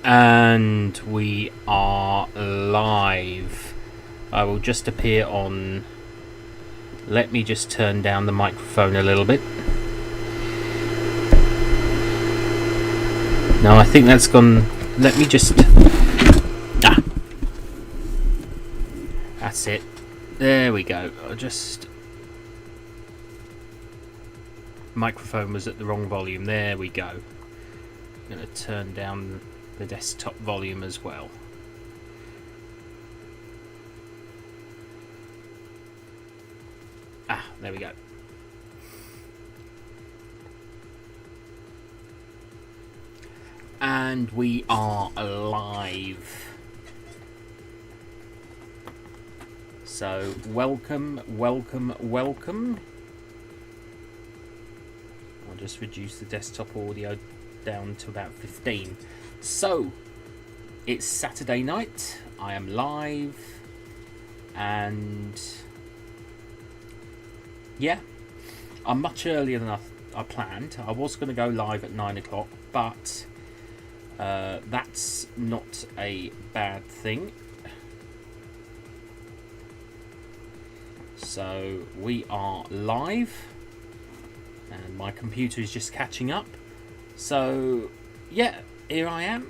And we are live. I will just appear on. Let me just turn down the microphone a little bit. No, I think that's gone. Let me just. That's it. There we go. I'll just. Microphone was at the wrong volume. There we go. I'm going to turn down the desktop volume as well. There we go. And we are live. So welcome. I'll just reduce the desktop audio down to about 15. So it's Saturday night. I am live, and yeah, I'm much earlier than I planned. I was going to go live at 9 o'clock, but that's not a bad thing. So we are live, and my computer is just catching up. So yeah, here I am,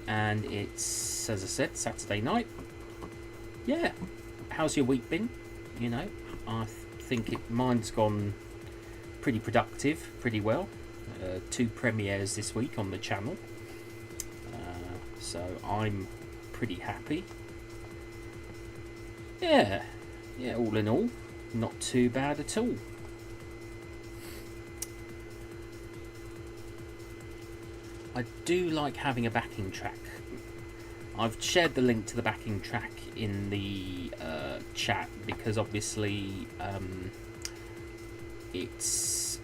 and it's, as I said, Saturday night. Yeah, how's your week been? You know, I think mine's gone pretty productive, pretty well. 2 premieres this week on the channel, so I'm pretty happy. Yeah, all in all, not too bad at all. I do like having a backing track. I've shared the link to the backing track in the chat because obviously it's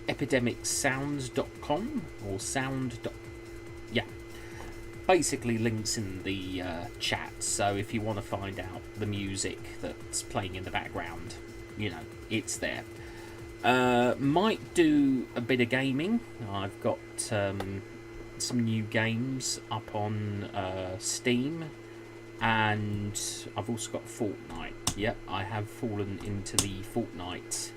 epidemicsounds.com or sound. Yeah, basically links in the chat. So if you want to find out the music that's playing in the background, you know, it's there. Might do a bit of gaming. I've got some new games up on Steam, and I've also got Fortnite. Yep, I have fallen into the Fortnite.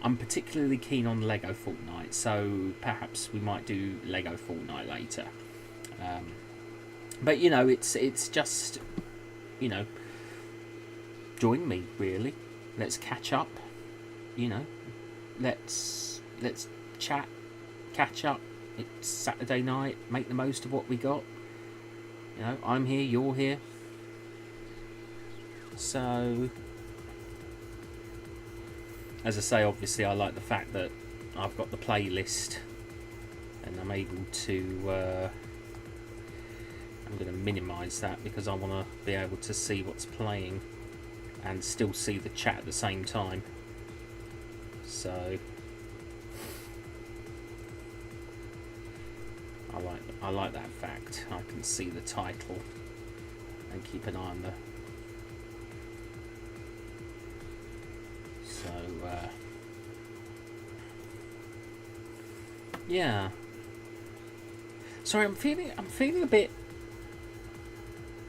I'm particularly keen on Lego Fortnite, so perhaps we might do Lego Fortnite later. But you know, it's just, you know, join me really. Let's catch up. You know, let's chat, catch up. It's Saturday night. Make the most of what we got. You know, I'm here, you're here. So, as I say, obviously, I like the fact that I've got the playlist, and I'm able to. I'm going to minimise that because I want to be able to see what's playing, and still see the chat at the same time. So I like that fact. I can see the title and keep an eye on the. So yeah. Sorry, I'm feeling a bit.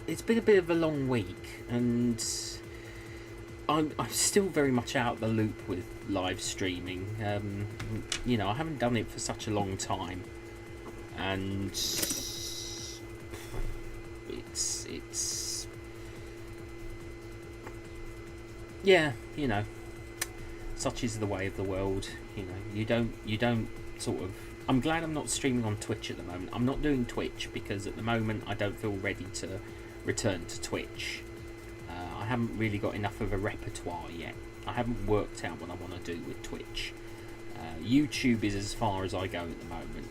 It's been a bit of a long week, and I'm still very much out of the loop with live streaming. You know, I haven't done it for such a long time, and it's yeah, you know, such is the way of the world. You know, you don't sort of. I'm glad I'm not streaming on Twitch at the moment. I'm not doing Twitch because at the moment I don't feel ready to return to Twitch. I haven't really got enough of a repertoire yet. I haven't worked out what I want to do with Twitch. YouTube is as far as I go at the moment.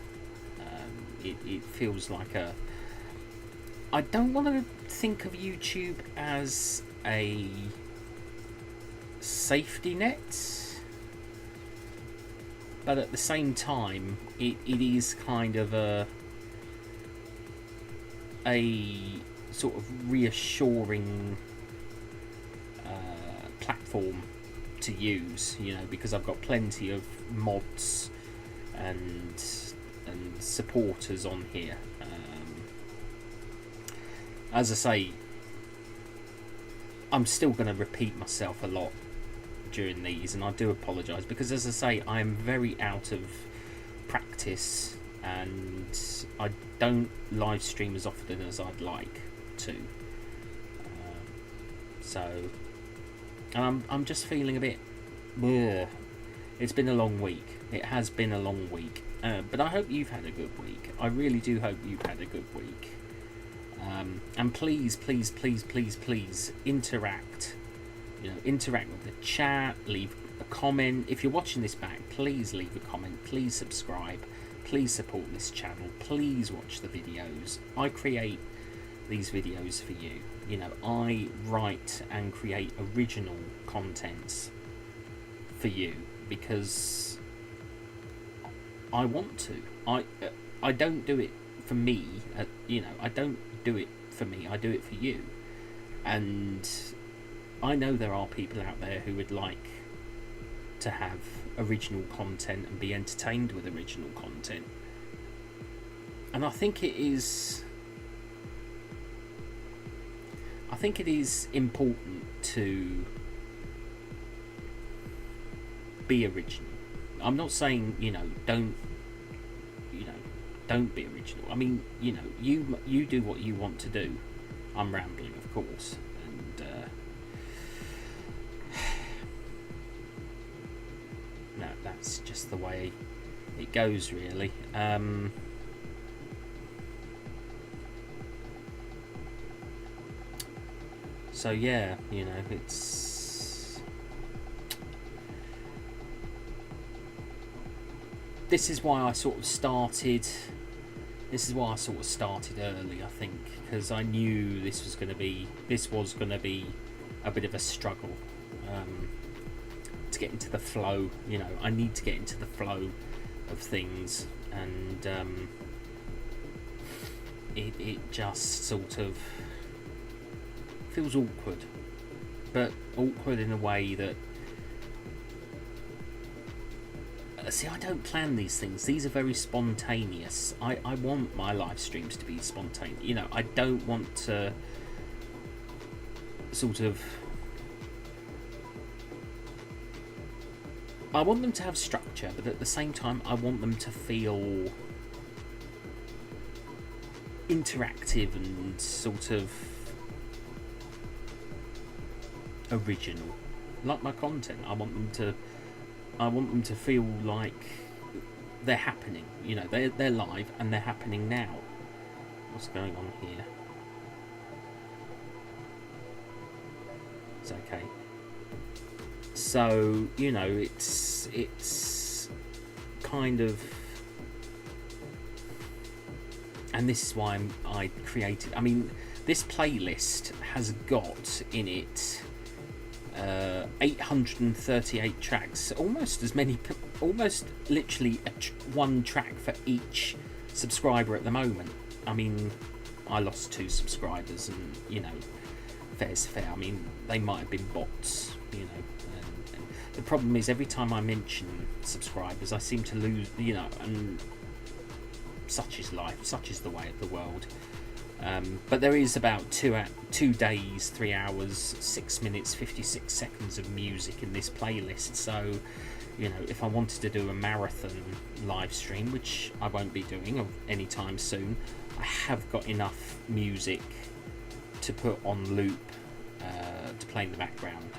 It feels like a. I don't want to think of YouTube as a safety net, but at the same time, it is kind of a sort of reassuring platform to use, you know, because I've got plenty of mods and and supporters on here. As I say, I'm still going to repeat myself a lot during these, and I do apologise, because as I say, I am very out of practice and I don't live stream as often as I'd like to. And I'm just feeling a bit bleh. It's been a long week. It has been a long week. But I hope you've had a good week. I really do hope you've had a good week. And please, please, please, please, please interact. Interact with the chat. Leave a comment. If you're watching this back, please leave a comment. Please subscribe. Please support this channel. Please watch the videos. I create these videos for you. I write and create original contents for you because I want to. I don't do it for me. I don't do it for me. I do it for you. And I know there are people out there who would like to have original content and be entertained with original content. And I think it is important to be original. I'm not saying, don't be original. I mean, you do what you want to do. I'm rambling, of course. And no, that's just the way it goes, really. So yeah, it's... This is why I sort of started early, I think, because I knew this was going to be a bit of a struggle to get into the flow. I need to get into the flow of things, and it just sort of feels awkward, but awkward in a way that see, I don't plan these things. These are very spontaneous. I want my live streams to be spontaneous. I don't want to sort of... I want them to have structure, but at the same time I want them to feel interactive and sort of original, like my content. I want them to feel like they're happening. They're live and they're happening now. What's going on here? It's okay. So it's kind of, and this is why I created. I mean, this playlist has got in it 838 tracks, almost literally one track for each subscriber at the moment. I mean, I lost 2 subscribers, and fair's fair. I mean, they might have been bots, and the problem is every time I mention subscribers I seem to lose, and such is life, such is the way of the world. But there is about 2 days, 3 hours, 6 minutes, 56 seconds of music in this playlist. So, if I wanted to do a marathon live stream, which I won't be doing anytime soon, I have got enough music to put on loop to play in the background,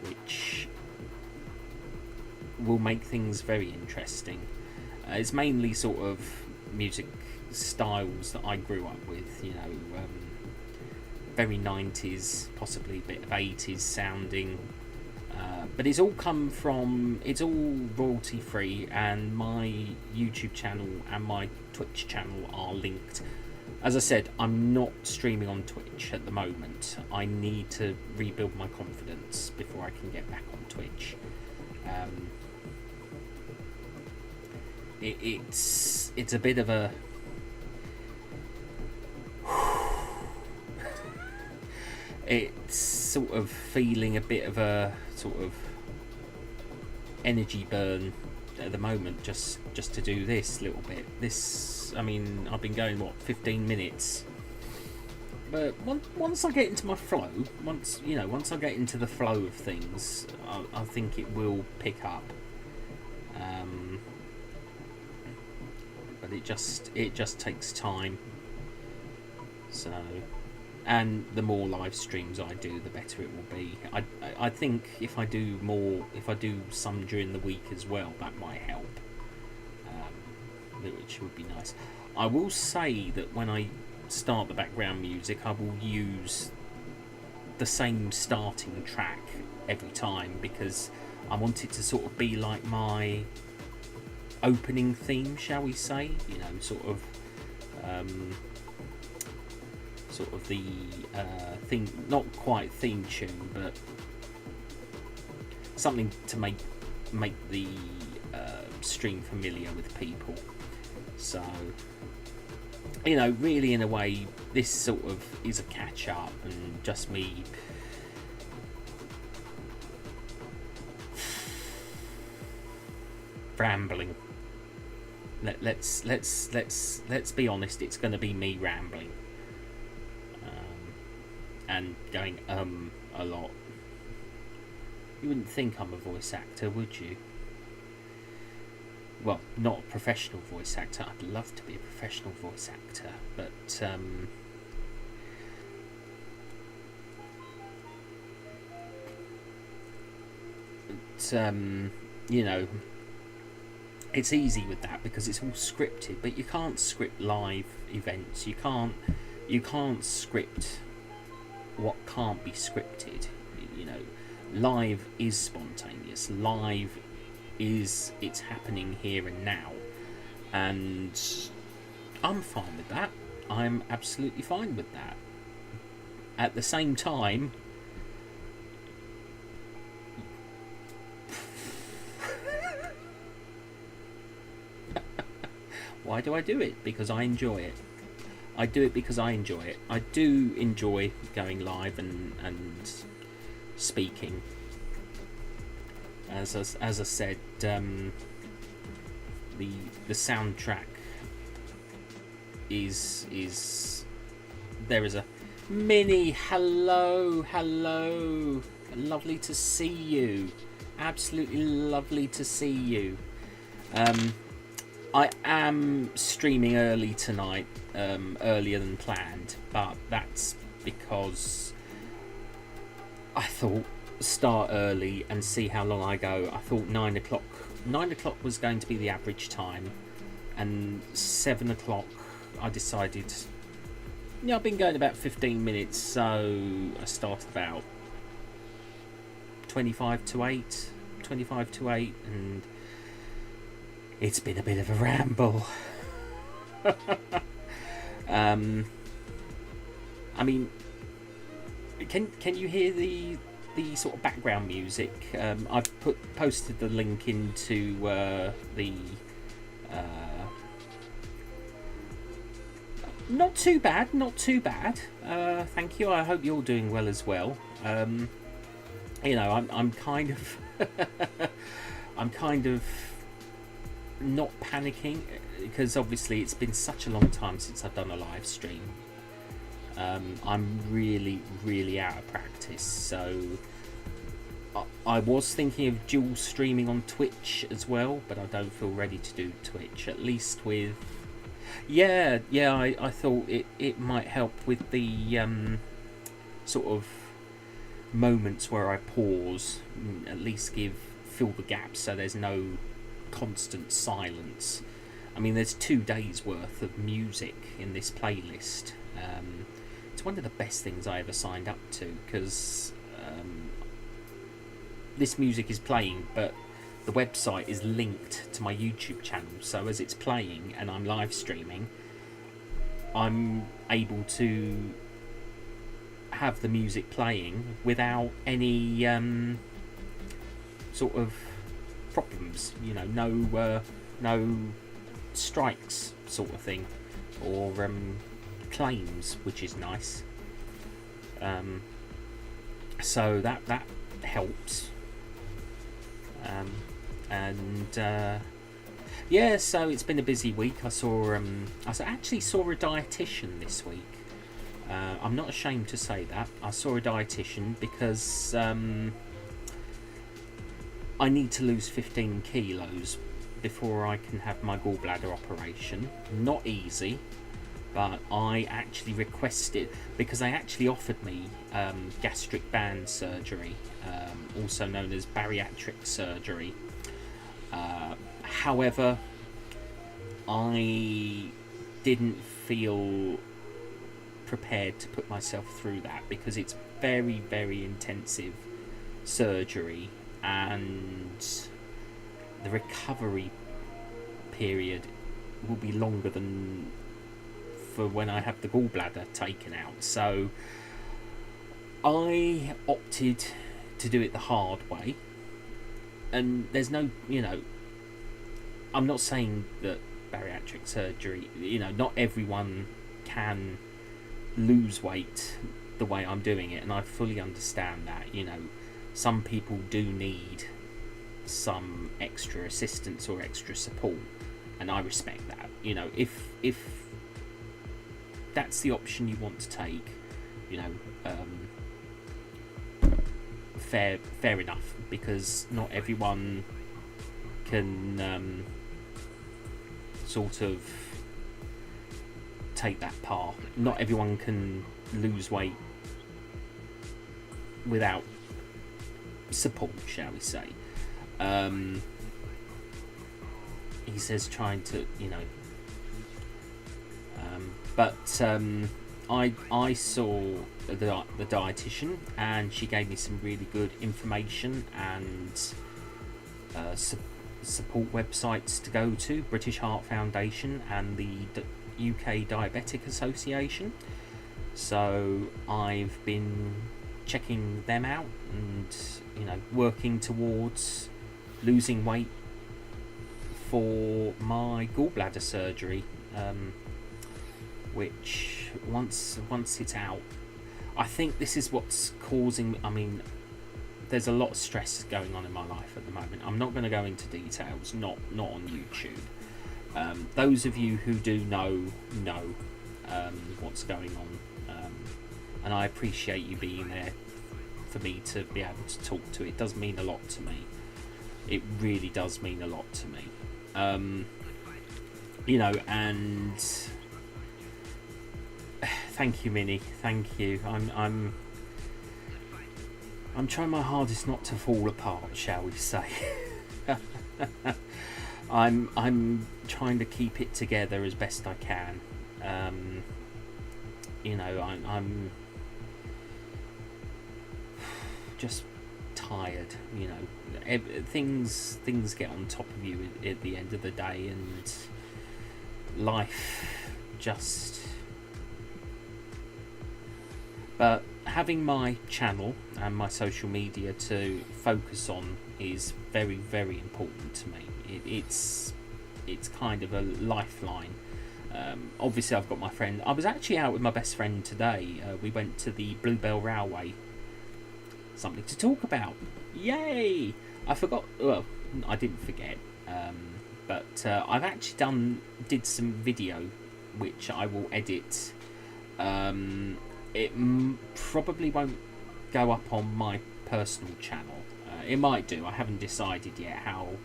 which will make things very interesting. It's mainly sort of music styles that I grew up with, very 90s, possibly a bit of 80s sounding, but it's all royalty free, and my YouTube channel and my Twitch channel are linked. As I said, I'm not streaming on Twitch at the moment. I need to rebuild my confidence before I can get back on Twitch. It's a bit of a it's sort of feeling a bit of a sort of energy burn at the moment just to do this little bit. This, I mean, I've been going 15 minutes, but once I get into my flow, once I get into the flow of things, I think it will pick up. But it just takes time. So, and the more live streams I do, the better it will be. I think if I do some during the week as well, that might help, which would be nice. I will say that when I start the background music, I will use the same starting track every time, because I want it to sort of be like my opening theme, shall we say, sort of the theme, not quite theme tune, but something to make the stream familiar with people. So, really in a way, this sort of is a catch up and just me rambling. Let's be honest, it's going to be me rambling and going a lot. You wouldn't think I'm a voice actor, would you? Well, not a professional voice actor. I'd love to be a professional voice actor, but it's easy with that because it's all scripted, but you can't script live events. You can't script what can't be scripted. Live is spontaneous. Live is, it's happening here and now, and I'm fine with that. I'm absolutely fine with that. At the same time, why do I do it? Because I enjoy it. I do it because I enjoy it. I do enjoy going live and speaking. As I said, the soundtrack is there is a mini hello, lovely to see you, absolutely lovely to see you. I am streaming early tonight, earlier than planned, but that's because I thought start early and see how long I go. I thought 9 o'clock was going to be the average time, and 7 o'clock I decided, I've been going about 15 minutes, so I started about 25 to 8, and it's been a bit of a ramble. I mean, can you hear the sort of background music? I've posted the link into the not too bad. Thank you. I hope you're doing well as well. I'm kind of I'm kind of not panicking, because obviously it's been such a long time since I've done a live stream. I'm really out of practice, so I was thinking of dual streaming on Twitch as well, but I don't feel ready to do Twitch, at least with I thought it might help with the sort of moments where I pause, at least fill the gaps so there's no constant silence. I mean, there's 2 days worth of music in this playlist. It's one of the best things I ever signed up to, because this music is playing, but the website is linked to my YouTube channel, so as it's playing and I'm live streaming, I'm able to have the music playing without any sort of problems, no strikes sort of thing, or claims, which is nice. So that helps. And yeah, so it's been a busy week. I actually saw a dietitian this week. I'm not ashamed to say that. I saw a dietitian because I need to lose 15 kilos before I can have my gallbladder operation. Not easy, but I actually requested, because they actually offered me gastric band surgery, also known as bariatric surgery. However, I didn't feel prepared to put myself through that, because it's very, very intensive surgery, and the recovery period will be longer than for when I have the gallbladder taken out. So I opted to do it the hard way. And there's no, I'm not saying that bariatric surgery, not everyone can lose weight the way I'm doing it, and I fully understand that. Some people do need some extra assistance or extra support, and I respect that. If that's the option you want to take, fair enough, because not everyone can sort of take that path. Not everyone can lose weight without support, shall we say. He says trying to, but I saw the dietitian, and she gave me some really good information and support websites to go to: British Heart Foundation and the UK Diabetic Association. So I've been checking them out and working towards losing weight for my gallbladder surgery, which once it's out, I think this is what's causing. There's a lot of stress going on in my life at the moment. I'm not going to go into details, not on YouTube. Those of you who do know what's going on, and I appreciate you being there for me to be able to talk to. It does mean a lot to me. It really does mean a lot to me. And thank you, Minnie. Thank you. I'm trying my hardest not to fall apart, shall we say. I'm trying to keep it together as best I can. I'm just tired. Things get on top of you at the end of the day, and life just. But having my channel and my social media to focus on is very, very important to me. It's kind of a lifeline. Obviously, I've got my friend. I was actually out with my best friend today. We went to the Bluebell Railway. Something to talk about. Yay! I forgot. Well, I didn't forget. But I've actually did some video, which I will edit. It probably won't go up on my personal channel. It might do. I haven't decided yet how.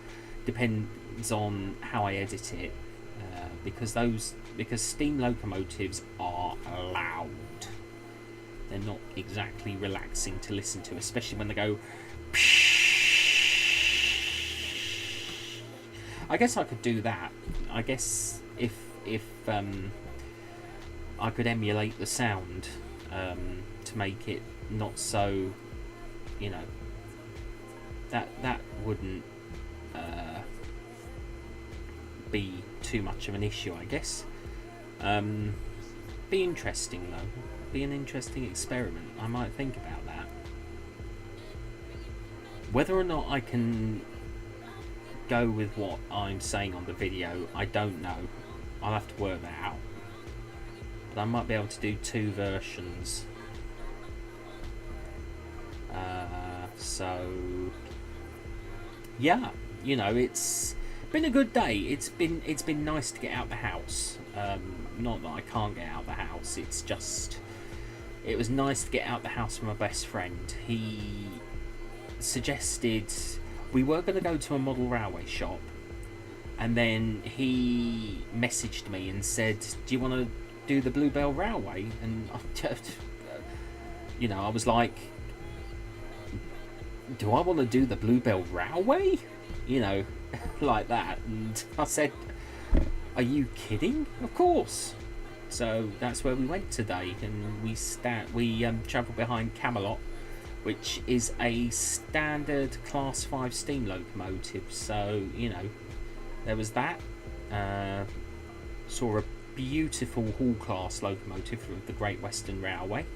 Depends on how I edit it. Because steam locomotives are loud. They're not exactly relaxing to listen to, especially when they go. I guess I could do that. I guess if I could emulate the sound to make it not so, that wouldn't be too much of an issue, I guess. Be interesting though. Be an interesting experiment. I might think about that. Whether or not I can go with what I'm saying on the video, I don't know. I'll have to work that out. But I might be able to do 2 versions. So yeah, you know, it's been a good day. It's been nice to get out the house. Not that I can't get out the house. It's just it was nice to get out the house with my best friend. He suggested we were going to go to a model railway shop, and then he messaged me and said, "Do you want to do the Bluebell Railway?" And I just, you know, I was like, "Do I want to do the Bluebell Railway?" You know, like that. And I said, "Are you kidding? Of course." So that's where we went today, and we travelled behind Camelot, which is a standard Class 5 steam locomotive. So, you know, there was that. Saw a beautiful Hall class locomotive of the Great Western Railway.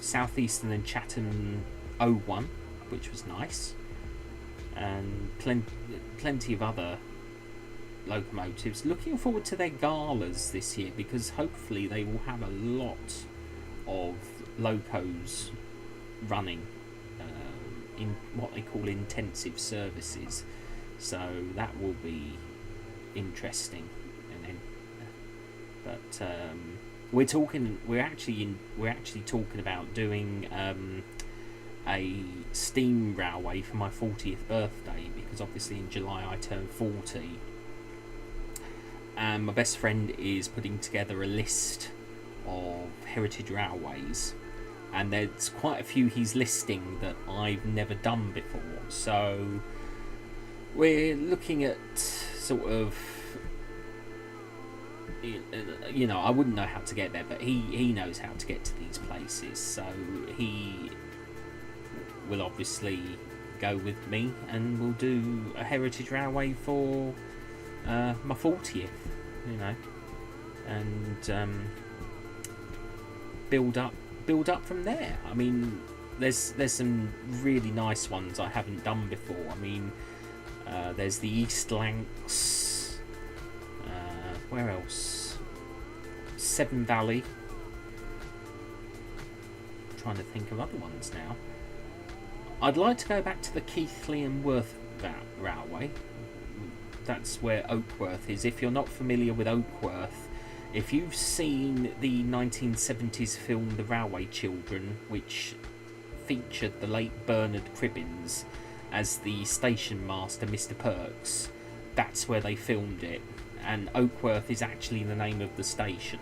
Southeastern and Chatham 01, which was nice. And plenty of other locomotives. Looking forward to their galas this year, because hopefully they will have a lot of locos running in what they call intensive services, so that will be interesting. And then, but we're actually talking about doing a steam railway for my 40th birthday, because obviously in July I turn 40. And my best friend is putting together a list of heritage railways, and there's quite a few he's listing that I've never done before. So we're looking at sort of, you know, I wouldn't know how to get there, but he knows how to get to these places. So he will obviously go with me, and we'll do a heritage railway for my 40th, you know, and build up from there. I mean, there's some really nice ones I haven't done before. I mean, there's the East Lancs. Where else? Severn Valley. I'm trying to think of other ones now. I'd like to go back to the Keighley and Worth Railway. That's where Oakworth is. If you're not familiar with Oakworth, if you've seen the 1970s film The Railway Children, which featured the late Bernard Cribbins as the station master, Mr. Perks, that's where they filmed it. And Oakworth is actually the name of the station.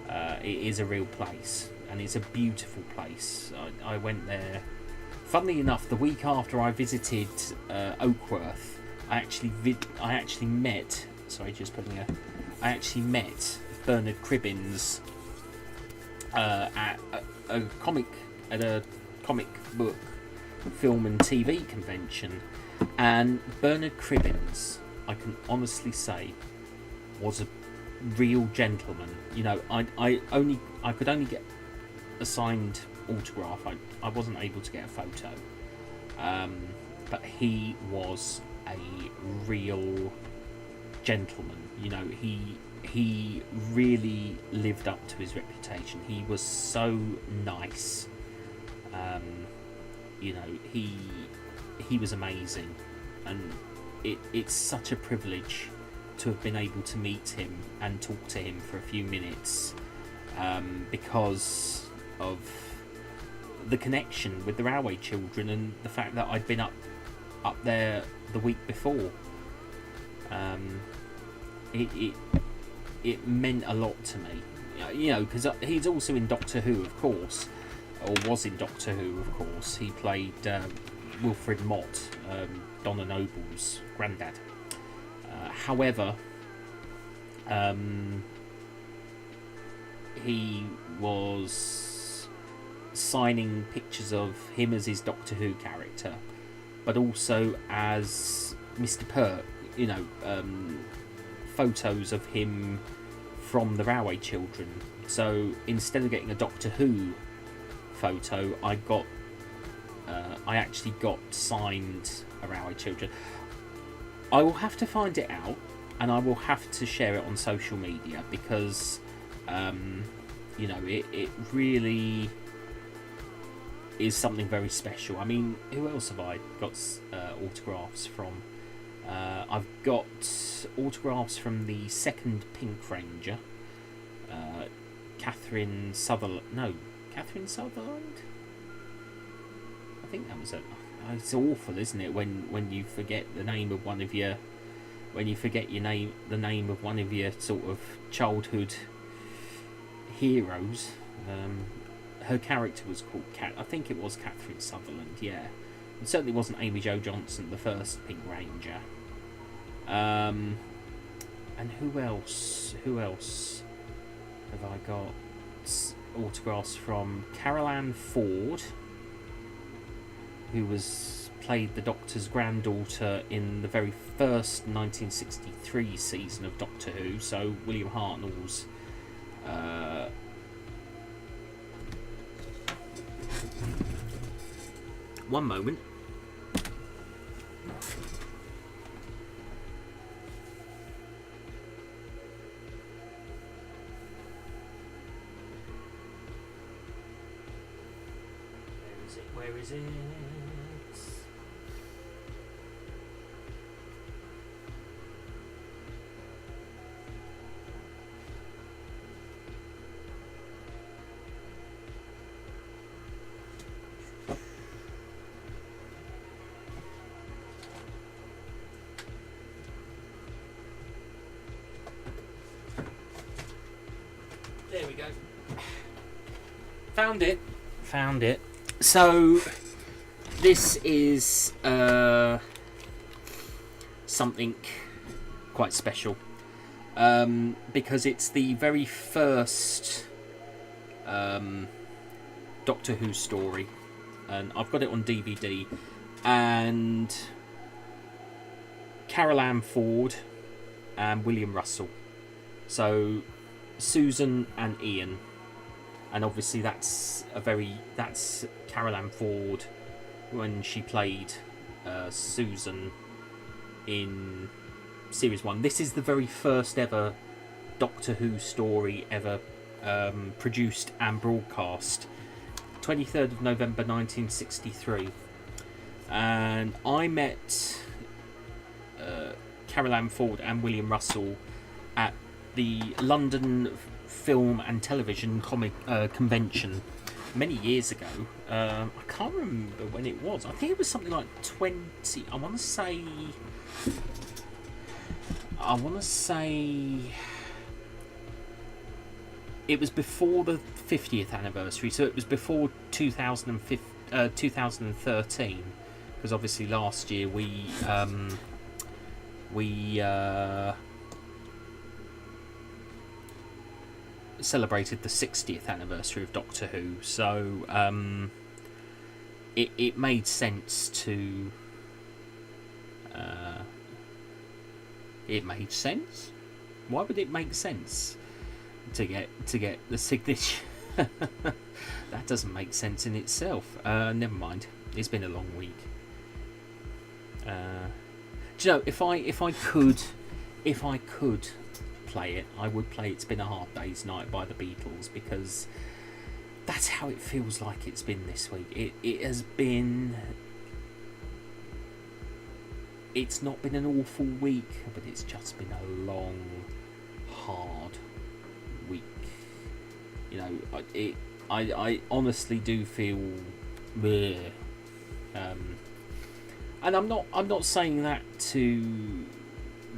It is a real place, and it's a beautiful place. I went there. Funnily enough, the week after I visited Oakworth, I actually met Bernard Cribbins at a comic book film and TV convention, and Bernard Cribbins, I can honestly say, was a real gentleman. You know, I could only get a signed autograph. I wasn't able to get a photo, but he was a real gentleman. You know, he really lived up to his reputation. He was so nice. You know, he was amazing, and it's such a privilege to have been able to meet him and talk to him for a few minutes, because of the connection with the Railway Children and the fact that I'd been up there the week before. It meant a lot to me, you know, because he's also in Doctor Who, of course, or was in Doctor Who, of course. He played Wilfred Mott, Donna Noble's granddad. However, he was signing pictures of him as his Doctor Who character, but also as Mr. Perk, you know, photos of him from the Railway Children. So instead of getting a Doctor Who photo, I actually got signed a Railway Children. I will have to find it out, and I will have to share it on social media, because you know, it really is something very special. I mean, who else have I got autographs from? I've got autographs from the second Pink Ranger, Catherine Sutherland. No, Catherine Sutherland. I think that was it. It's awful, isn't it, when you forget the name of one of your, when you forget the name of one of your sort of childhood heroes. Her character was called I think it was Catherine Sutherland. Yeah, it certainly wasn't Amy Jo Johnson, the first Pink Ranger. And who else? Who else have I got autographs from? Carol Ann Ford, who played the Doctor's granddaughter in the very first 1963 season of Doctor Who. So William Hartnell's one moment. Where is it? There we go. Found it. So this is something quite special, because it's the very first Doctor Who story, and I've got it on DVD. And Carol Ann Ford and William Russell, so Susan and Ian. And obviously that's Carol Ann Ford when she played Susan in Series 1. This is the very first ever Doctor Who story ever produced and broadcast. 23rd of November 1963. And I met Carol Ann Ford and William Russell at the London Film and Television Comic Convention many years ago. I can't remember when it was. I think it was something like 20. I want to say it was before the 50th anniversary, so it was before 2013, because obviously last year we celebrated the 60th anniversary of Doctor Who, so it made sense to it made sense. Why would it make sense to get the signature? That doesn't make sense in itself. Never mind. It's been a long week. Do you know, if I could play it, I would play It's Been a Hard Day's Night by the Beatles, because that's how it feels like it's been this week. It has been, it's not been an awful week, but it's just been a long, hard week. You know, I honestly do feel bleh. And I'm not saying that to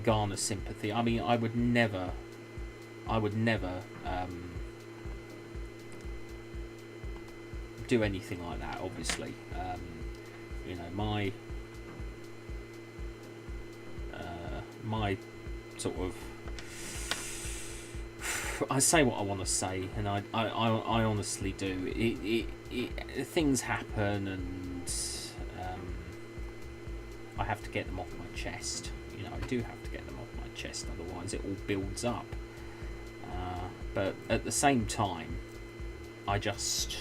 garner sympathy. I mean, I would never do anything like that, obviously. You know, my sort of, I say what I want to say, and I honestly do. Things happen, and I have to get them off my chest. You know, I do have to get them off my chest, otherwise it all builds up. But at the same time, I just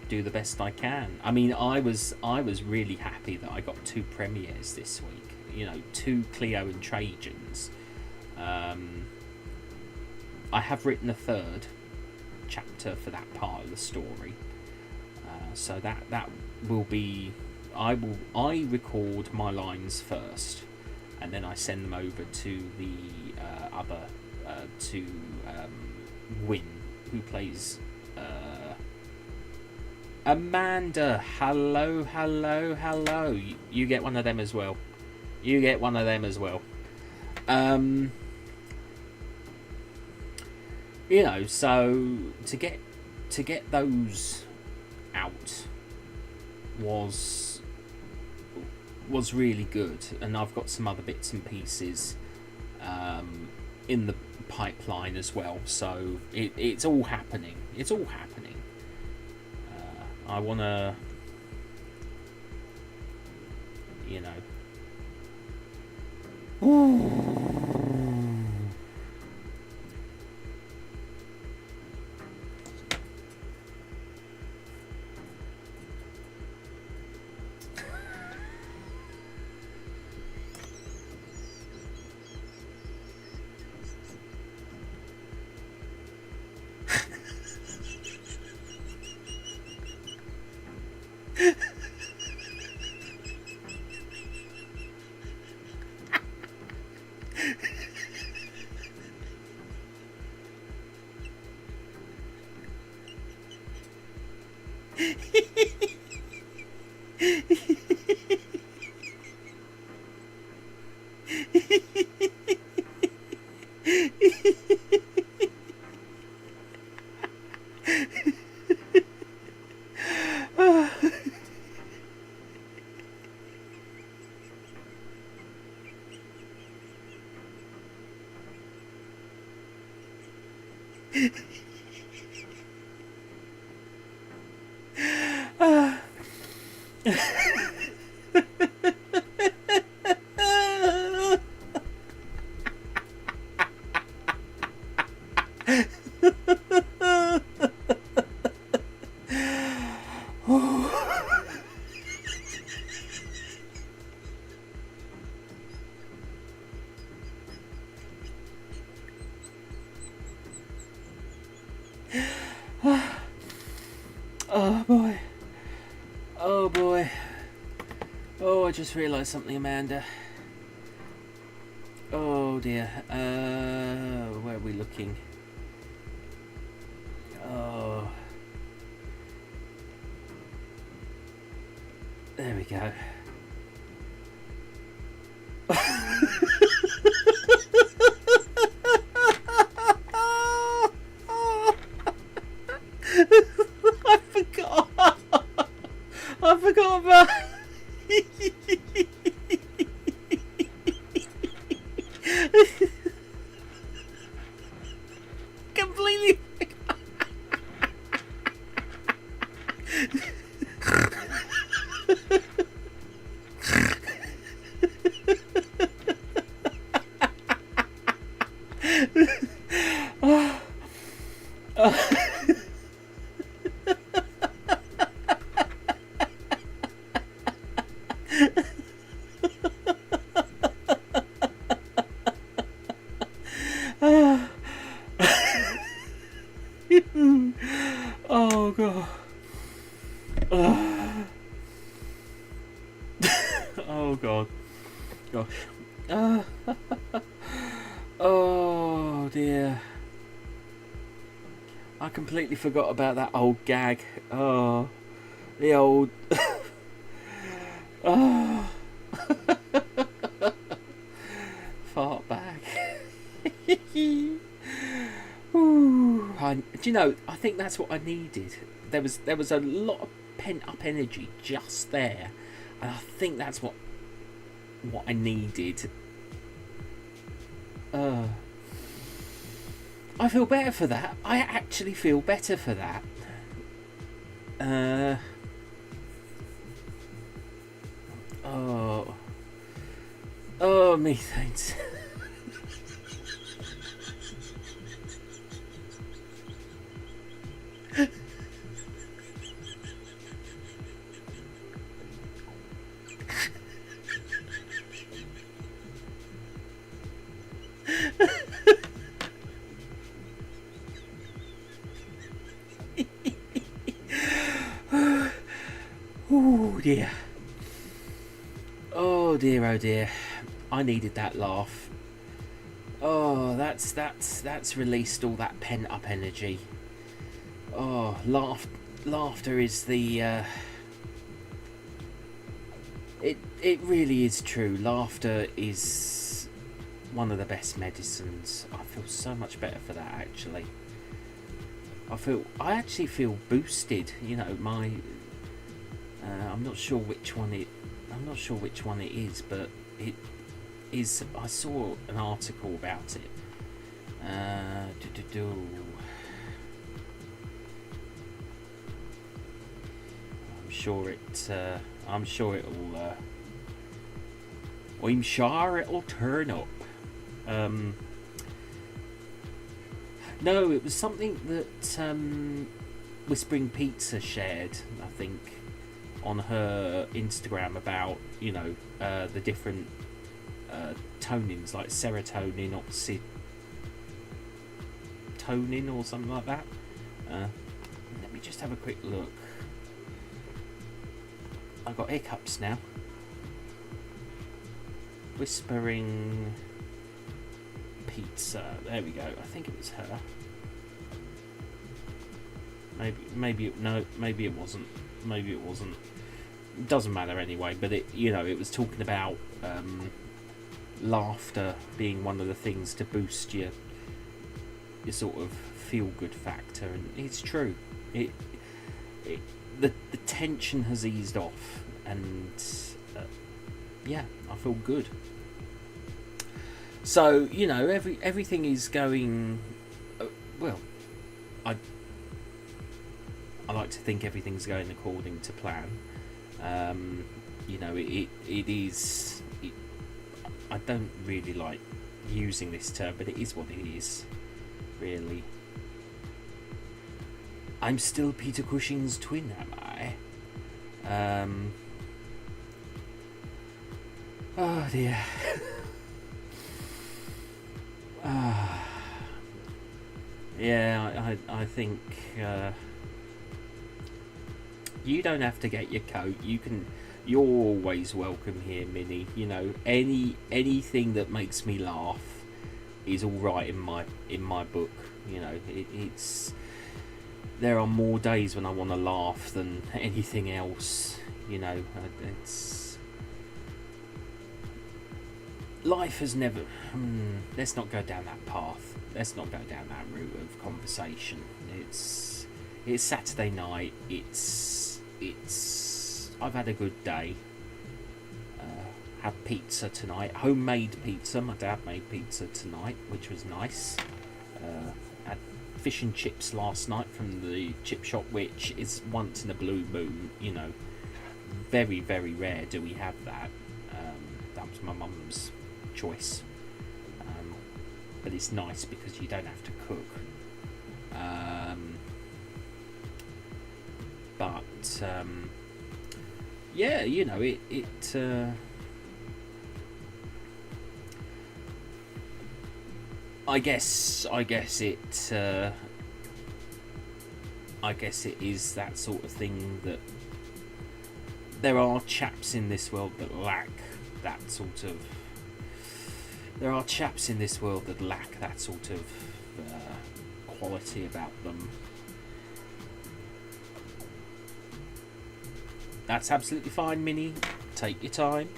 do the best I can. I mean, I was really happy that I got 2 premieres this week. You know, 2 Cleo and Trajans. I have written a 3rd chapter for that part of the story. So that will be, I record my lines first, and then I send them over to the other to Win, who plays Amanda. Hello, hello, hello. You get one of them as well. You get one of them as well. You know, so to get those out was really good, and I've got some other bits and pieces in the pipeline as well. So it's all happening. It's all happening. I wanna, you know. Oh boy. Oh boy. Oh, I just realised something, Amanda. Oh dear. Where are we looking? Oh. There we go. I forgot. I forgot about. Completely. Oh god. Oh god. Gosh. Oh dear. I completely forgot about that old gag. Oh, the old. Oh. Fart back. Ooh. Do you know? I think that's what I needed. There was a lot of pent up energy just there, and I think that's what I needed. I feel better for that. I actually feel better for that. Oh, me thanks. Oh dear. Oh dear, oh dear. I needed that laugh. Oh, that's released all that pent up energy. Oh, laughter is the it really is true. Laughter is one of the best medicines. I feel so much better for that, actually. I actually feel boosted. You know, my I'm not sure which one it is, but it is. I saw an article about it. I'm sure it'll turn up. No, it was something that Whispering Pizza shared, I think, on her Instagram about, you know, the different tonins, like serotonin, oxytocin, or something like that. Let me just have a quick look. I've got hiccups now. Whispering Pizza. There we go. I think it was her. Maybe it wasn't. Maybe it wasn't. Doesn't matter anyway. But it, you know, it was talking about laughter being one of the things to boost your sort of feel good factor, and it's true. The tension has eased off, and yeah, I feel good. So, you know, everything is going well. I like to think everything's going according to plan. You know, it is. I don't really like using this term, but it is what it is, really. I'm still Peter Cushing's twin, am I? Oh dear. Yeah, I think you don't have to get your coat. You're always welcome here, Minnie. You know, anything that makes me laugh is all right in my book. You know, it's. There are more days when I want to laugh than anything else. You know, it's. Life has never. Let's not go down that path. Let's not go down that route of conversation. It's Saturday night. It's. I've had a good day. Had pizza tonight. Homemade pizza. My dad made pizza tonight, which was nice. Had fish and chips last night from the chip shop, which is once in a blue moon. You know, very, very rare do we have that. That was my mum's choice. But it's nice because you don't have to cook. But yeah, you know, it I guess it is that sort of thing that there are chaps in this world that lack that sort of. There are chaps in this world that lack that sort of quality about them. That's absolutely fine, Minnie. Take your time.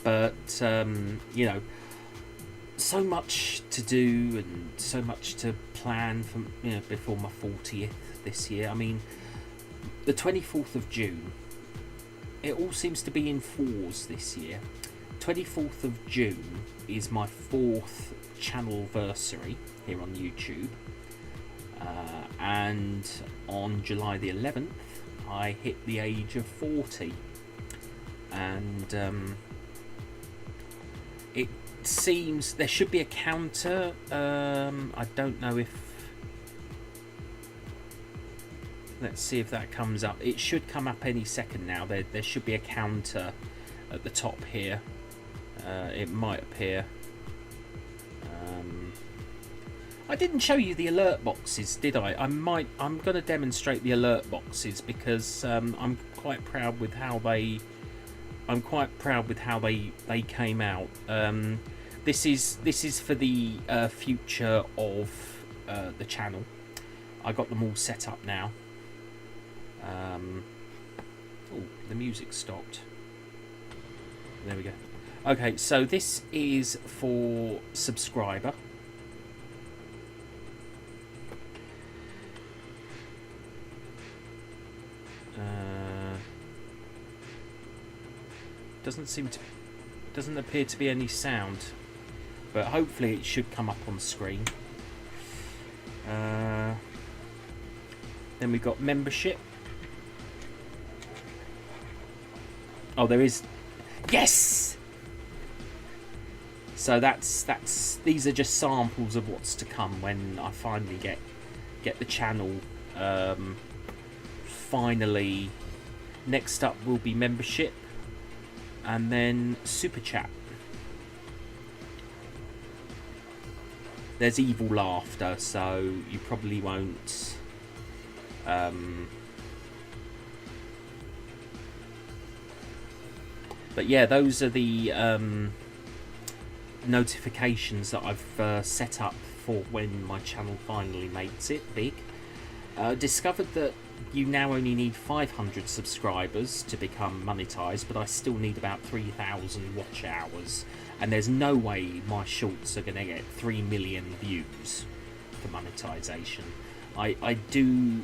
But you know, so much to do and so much to plan for, you know, before my 40th this year. I mean, the 24th of June. It all seems to be in fours this year. 24th of June is my 4th channelversary here on YouTube. And on July the 11th, I hit the age of 40. And it seems there should be a counter. I don't know if. Let's see if that comes up. It should come up any second now. There should be a counter at the top here. It might appear. I didn't show you the alert boxes, did I? I'm going to demonstrate the alert boxes because I'm quite proud with how they came out. This is for the future of the channel. I got them all set up now. Oh, the music stopped. There we go. Okay, so this is for subscriber. Doesn't appear to be any sound, but hopefully it should come up on screen. Then we've got membership. Oh, there is. Yes. So that's these are just samples of what's to come when I finally get the channel. Finally, next up will be membership, and then super chat. There's evil laughter, so you probably won't. But yeah, those are the notifications that I've set up for when my channel finally makes it big. Discovered that you now only need 500 subscribers to become monetized, but I still need about 3,000 watch hours, and there's no way my shorts are going to get 3 million views for monetization. I do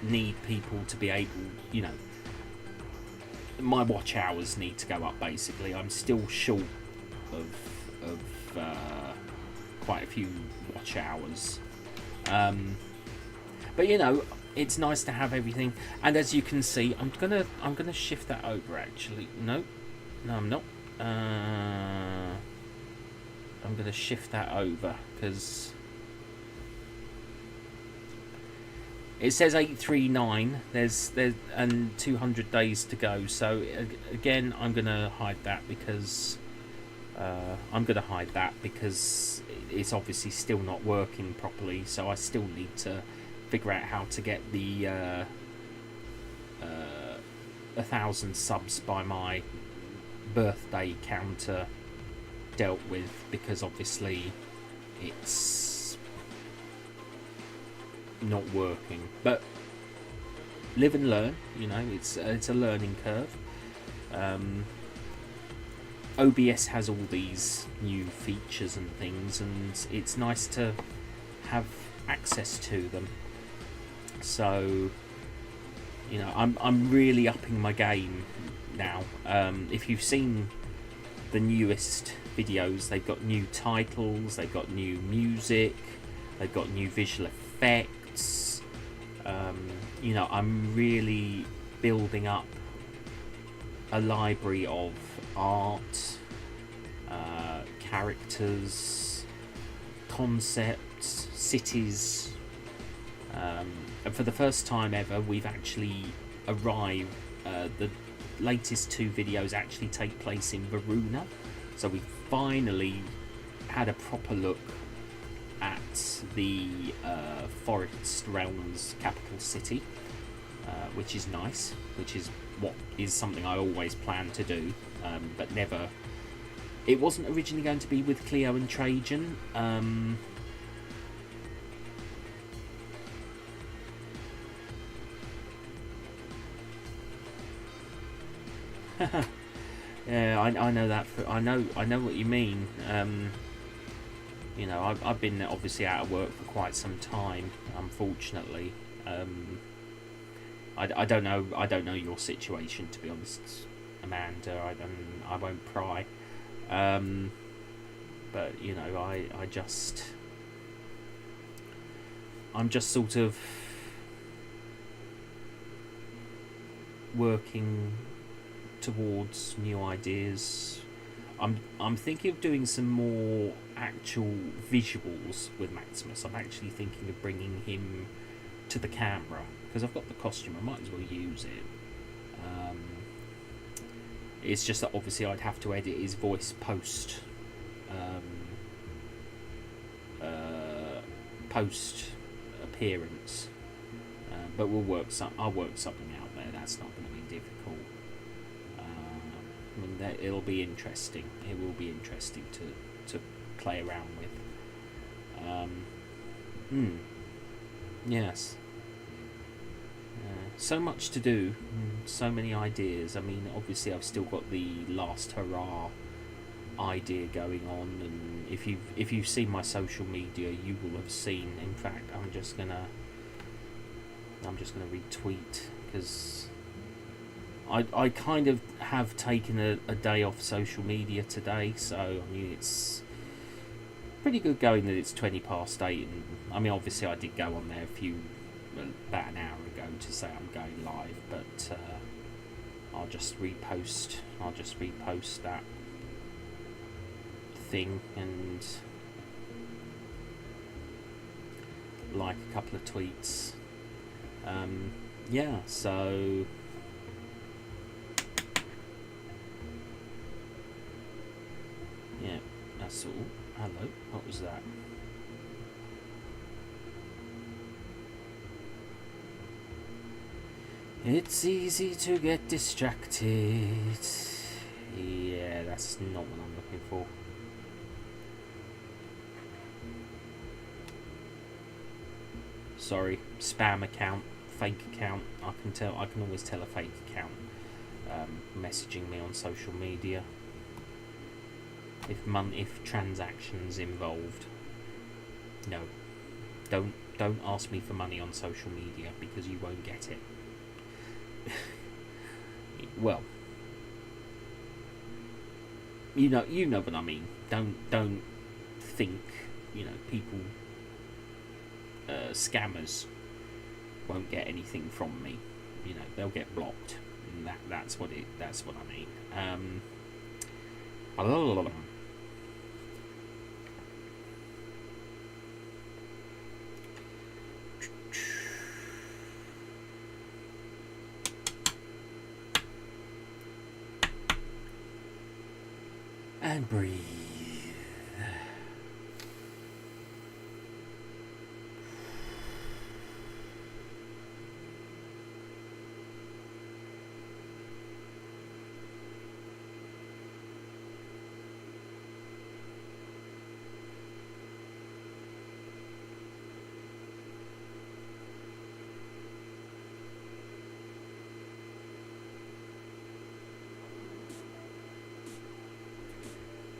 need people to be able, you know, my watch hours need to go up. Basically, I'm still short of quite a few watch hours, but you know, it's nice to have everything. And as you can see, I'm gonna shift that over. Actually, no, I'm not. I'm gonna shift that over because it says 839. There's and 200 days to go. So again, I'm gonna hide that because it's obviously still not working properly. So I still need to figure out how to get the 1,000 subs by my birthday counter dealt with, because obviously it's not working. But live and learn, you know, it's a learning curve. OBS has all these new features and things, and it's nice to have access to them. So, you know, I'm really upping my game now. If you've seen the newest videos, they've got new titles, they've got new music, they've got new visual effects. You know, I'm really building up a library of art, characters, concepts, cities. And for the first time ever, we've actually arrived. The latest 2 videos actually take place in Verona, so we finally had a proper look at the Forest Realms capital city, which is nice, which is something I always planned to do, but never. It wasn't originally going to be with Cleo and Trajan. Yeah, I know that. I know what you mean. You know, I've been obviously out of work for quite some time, unfortunately. I don't know your situation, to be honest, Amanda. I won't pry. But you know, I'm just sort of working towards new ideas. I'm thinking of doing some more actual visuals with Maximus. I'm actually thinking of bringing him to the camera because I've got the costume. I might as well use it. It's just that obviously I'd have to edit his voice post post appearance, but I'll work something out there. That's not going to be difficult. I mean, it'll be interesting. It will be interesting to play around with. Yes. So much to do, so many ideas. I mean, obviously I've still got the Last Hurrah idea going on, and if you've seen my social media, you will have seen. In fact, I'm just gonna retweet, because I kind of have taken a day off social media today, so I mean it's pretty good going that it's 8:20, and I mean obviously I did go on there about an hour ago to say I'm going live, but I'll just repost that thing and like a couple of tweets. Yeah, so yeah, that's all. Hello, what was that? It's easy to get distracted. Yeah, that's not what I'm looking for. Sorry, spam account, fake account. I can always tell a fake account messaging me on social media. If transactions involved. No. Don't ask me for money on social media, because you won't get it. Well, you know what I mean. Don't think, people, scammers won't get anything from me. They'll get blocked. And that's what I mean. And breathe.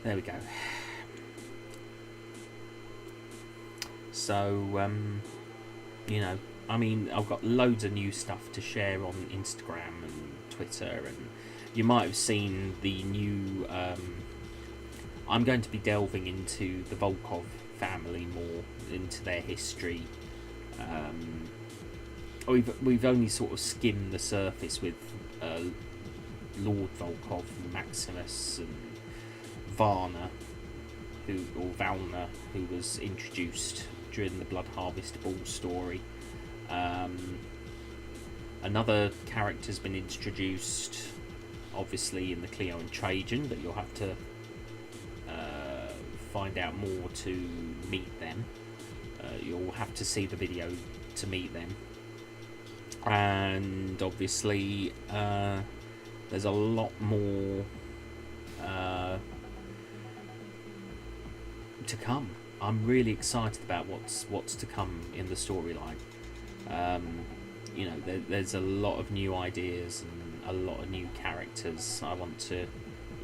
There we go. So, I mean, I've got loads of new stuff to share on Instagram and Twitter, and you might have seen the new. I'm going to be delving into the Volkov family more, into their history. We've only sort of skimmed the surface with Lord Volkov, Maximus, and Varna, Valna, who was introduced during the Blood Harvest Ball story. Another character's been introduced, obviously, in the Cleo and Trajan, but you'll have to find out more to meet them. You'll have to see the video to meet them. And obviously, there's a lot more to come. I'm really excited about what's to come in the storyline. There's a lot of new ideas and a lot of new characters I want to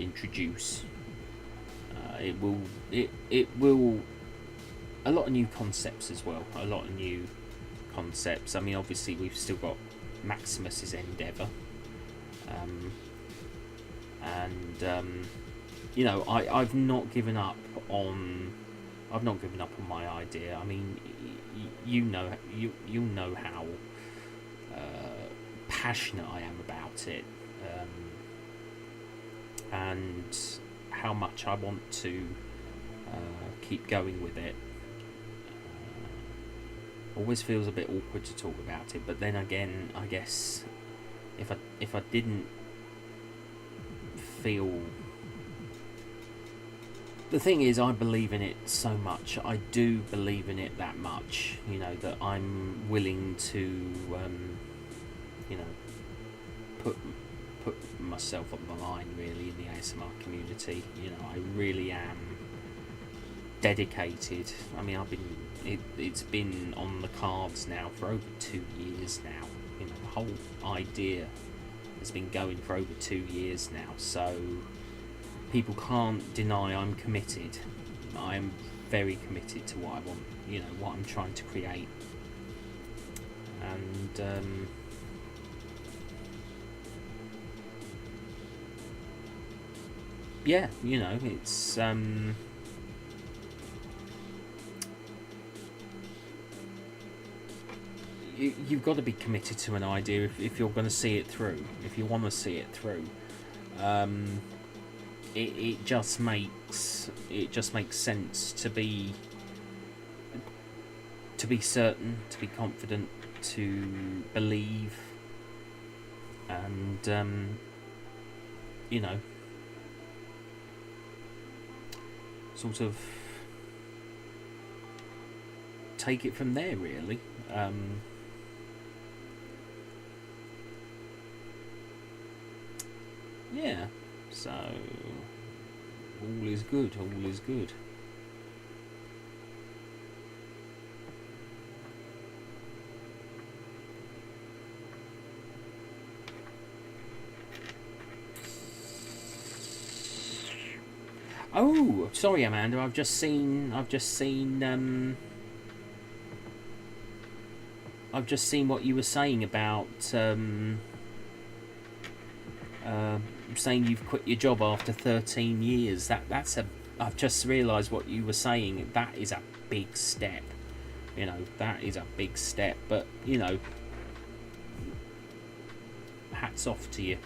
introduce. It will a lot of new concepts as well. A lot of new concepts. I mean, obviously we've still got Maximus's endeavour, I've not given up on my idea. I mean, you'll know how passionate I am about it, and how much I want to keep going with it. Always feels a bit awkward to talk about it, but then again, I guess if I didn't feel the thing is, I believe in it so much. I do believe in it that much, that I'm willing to, you know, put myself on the line, really, in the ASMR community. I really am dedicated. I mean, it's been on the cards now for over 2 years now. The whole idea has been going for over 2 years now, so people can't deny I'm committed. I'm very committed to what I want, what I'm trying to create. And yeah, it's you've got to be committed to an idea if you're going to see it through, if you want to see it through. It just makes sense to be certain, to be confident, to believe, and sort of take it from there, really. Yeah, so all is good, all is good. Oh, sorry, Amanda. I've just seen what you were saying about saying you've quit your job after 13 years. I've just realised what you were saying. That is a big step. That is a big step. But hats off to you.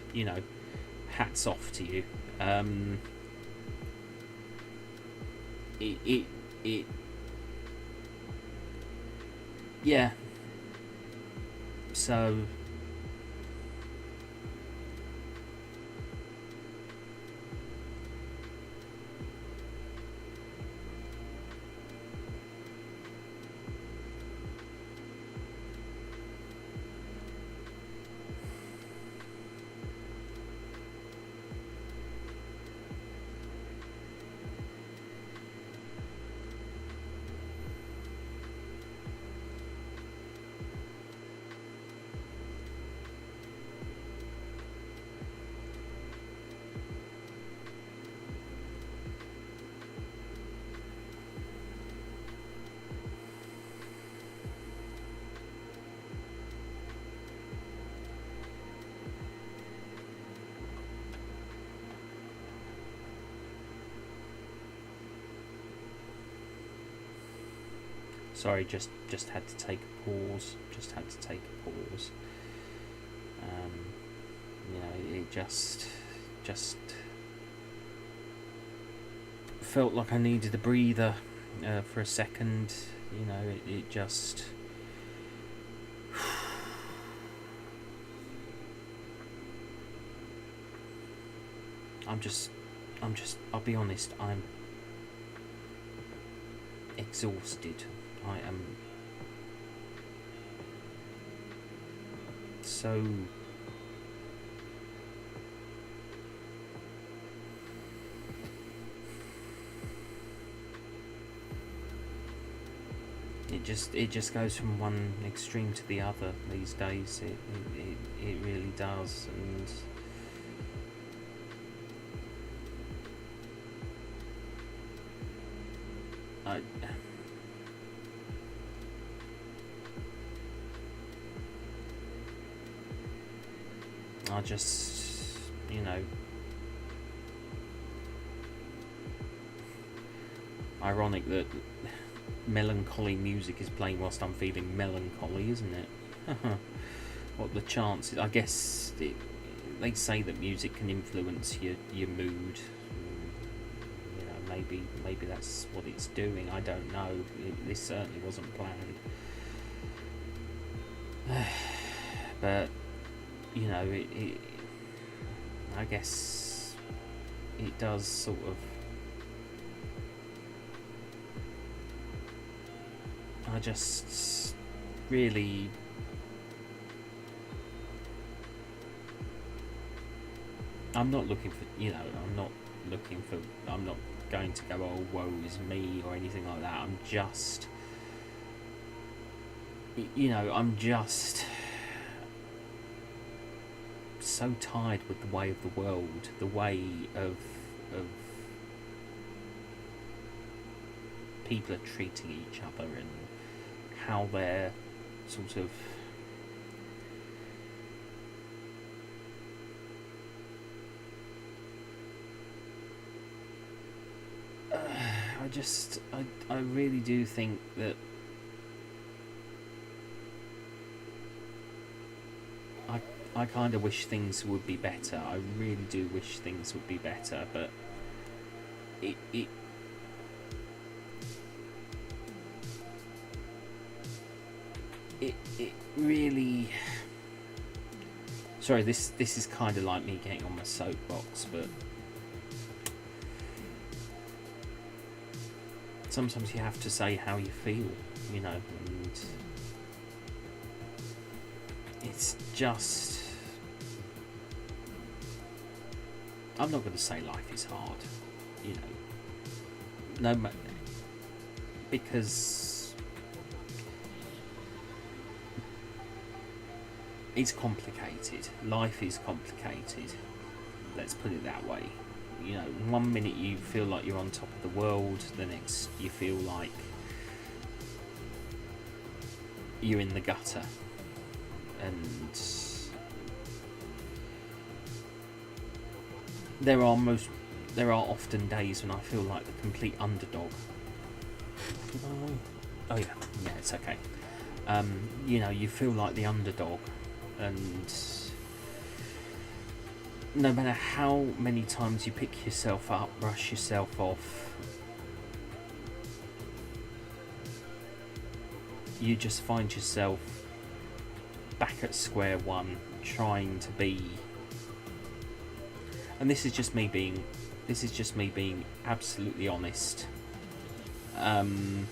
Hats off to you. It yeah, so sorry, just had to take a pause. It just felt like I needed a breather for a second. It just I'll be honest, I'm exhausted. I am so it just goes from one extreme to the other these days. It really does. And I just, ironic that melancholy music is playing whilst I'm feeling melancholy, isn't it? What the chances? I guess they say that music can influence your mood. Maybe that's what it's doing. I don't know. This certainly wasn't planned. But I guess it does sort of I just really... I'm not looking for, I'm not going to go, oh, woe is me or anything like that. I'm just, I'm just so tired with the way of the world, the way of people are treating each other and how they're sort of I really do think that I kind of wish things would be better. I really do wish things would be better, but it really... Sorry, this is kind of like me getting on my soapbox, but sometimes you have to say how you feel, and it's just... I'm not going to say life is hard, no, because it's complicated. Life is complicated. Let's put it that way. One minute you feel like you're on top of the world, the next you feel like you're in the gutter. And there are often days when I feel like the complete underdog. Oh yeah, it's okay. You feel like the underdog, and no matter how many times you pick yourself up, brush yourself off, you just find yourself back at square one, trying to be... And this is just me being absolutely honest. I'm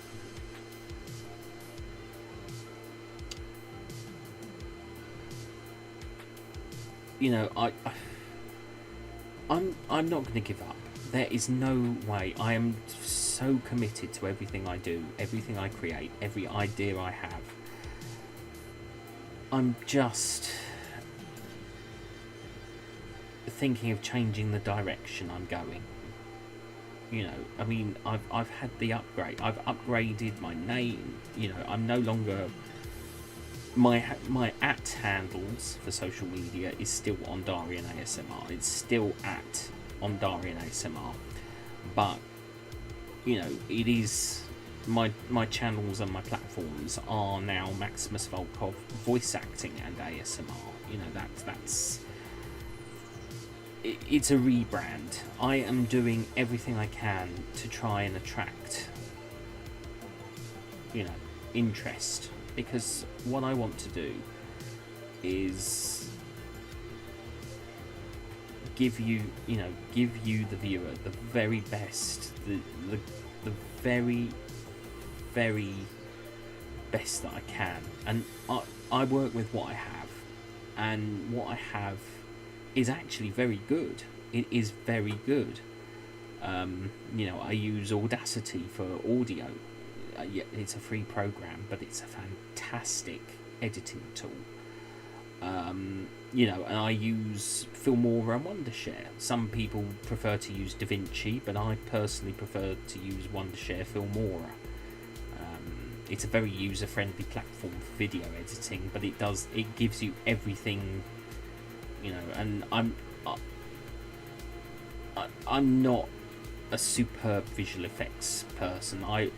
not going to give up. There is no way. I am so committed to everything I do, everything I create, every idea I have. I'm just thinking of changing the direction I'm going. I've had the upgrade. I've upgraded my name. I'm no longer... My @ handles for social media is still Ondarian ASMR. It's still Ondarian ASMR, but it is my channels and my platforms are now Maximus Volkov voice acting and ASMR. It's a rebrand. I am doing everything I can to try and attract interest. Because what I want to do is give you the viewer the very best, the very, very best that I can. And I work with what I have, and what I have is actually very good. It is very good. I use Audacity for audio. It's a free program, but it's a fantastic editing tool. And I use Filmora and Wondershare. Some people prefer to use DaVinci, but I personally prefer to use Wondershare Filmora. It's a very user-friendly platform for video editing, but it gives you everything, and I'm not a superb visual effects person. I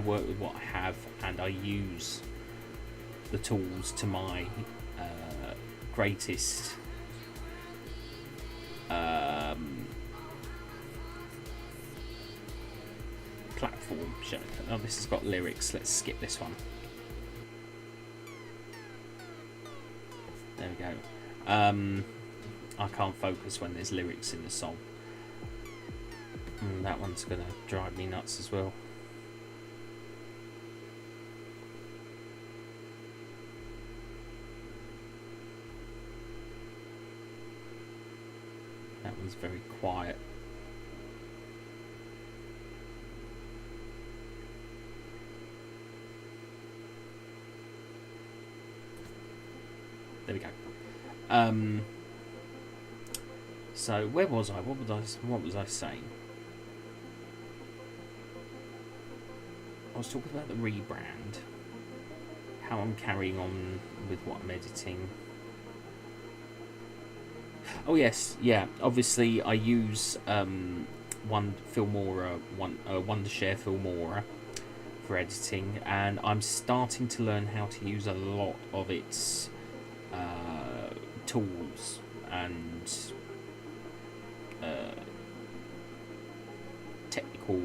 work with what I have, and I use the tools to my greatest platform. Oh, this has got lyrics. Let's skip this one. There we go. I can't focus when there's lyrics in the song. That one's gonna drive me nuts as well. That one's very quiet. There we go. So where was I? What was I saying? I was talking about the rebrand. How I'm carrying on with what I'm editing. Oh yes, yeah. Obviously, I use Wondershare Filmora for editing, and I'm starting to learn how to use a lot of its tools and technical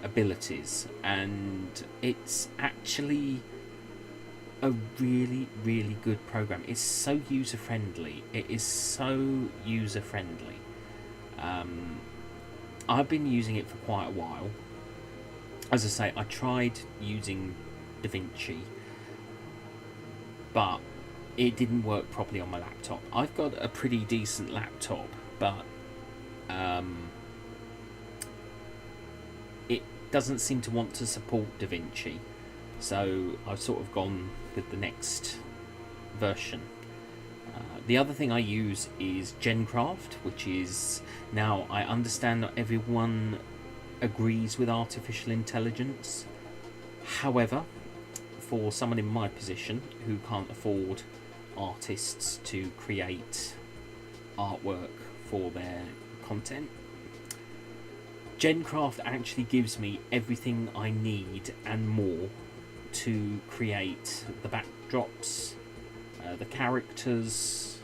abilities, and it's actually a really, really good program. It's so user friendly. It is so user friendly. I've been using it for quite a while. As I say, I tried using DaVinci, but it didn't work properly on my laptop. I've got a pretty decent laptop, but it doesn't seem to want to support DaVinci. So I've sort of gone with the next version. The other thing I use is GenCraft, which is, now I understand not everyone agrees with artificial intelligence. However, for someone in my position who can't afford artists to create artwork for their content, GenCraft actually gives me everything I need and more to create the backdrops, the characters,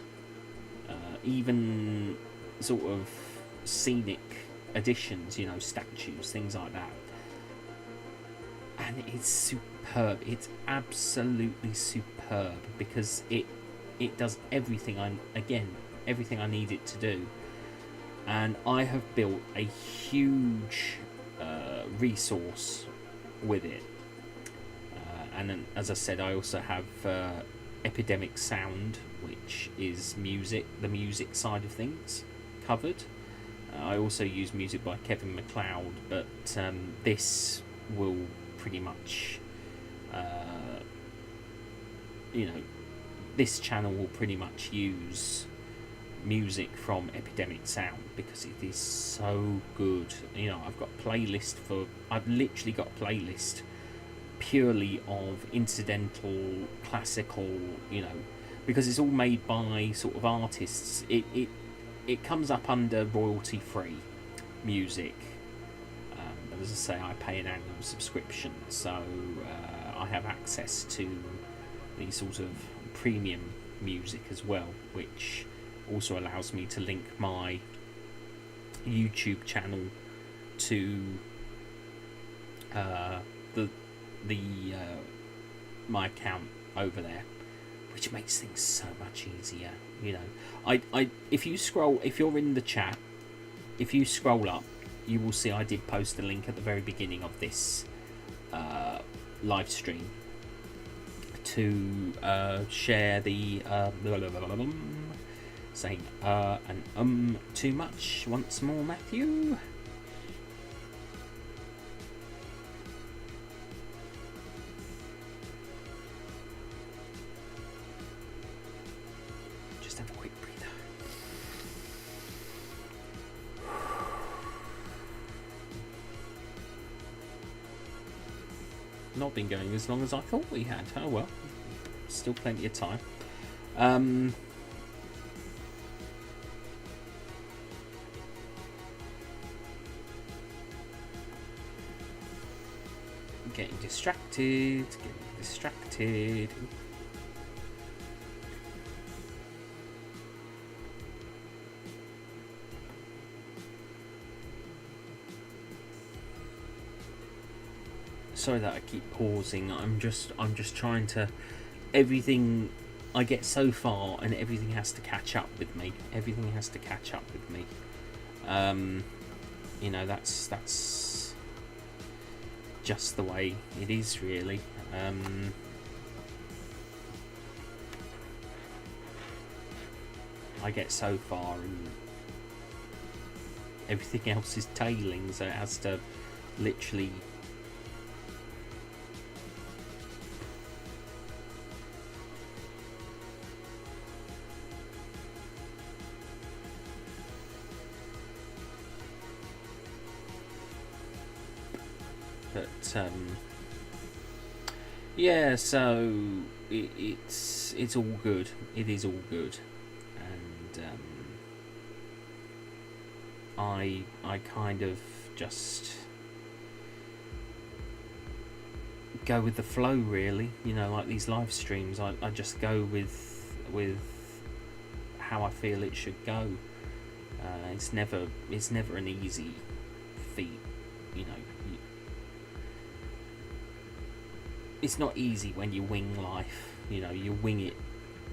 even sort of scenic additions, statues, things like that. And it's superb. It's absolutely superb because it does everything everything I need it to do. And I have built a huge resource with it. And then, as I said, I also have Epidemic Sound, which is the music side of things, covered. I also use music by Kevin MacLeod, but this will pretty much, this channel will pretty much use music from Epidemic Sound because it is so good. I've literally got a playlist purely of incidental, classical, because it's all made by sort of artists. It comes up under royalty free music. But as I say, I pay an annual subscription, so I have access to the sort of premium music as well, which also allows me to link my YouTube channel to my account over there, which makes things so much easier. If you're in the chat, if you scroll up, you will see I did post a link at the very beginning of this live stream to share the saying and too much once more, Matthew. Just have a quick breather. Not been going as long as I thought we had. Oh well, still plenty of time. Getting distracted. Sorry that I keep pausing. I'm just trying to. Everything I get so far, and everything has to catch up with me. That's just the way it is, really. I get so far, and everything else is tailing, so it has to literally yeah, so it's all good. It is all good, and I kind of just go with the flow, really. You know, like these live streams, I just go with how I feel it should go. It's never an easy feat, you know. It's not easy when you wing life, you know. You wing it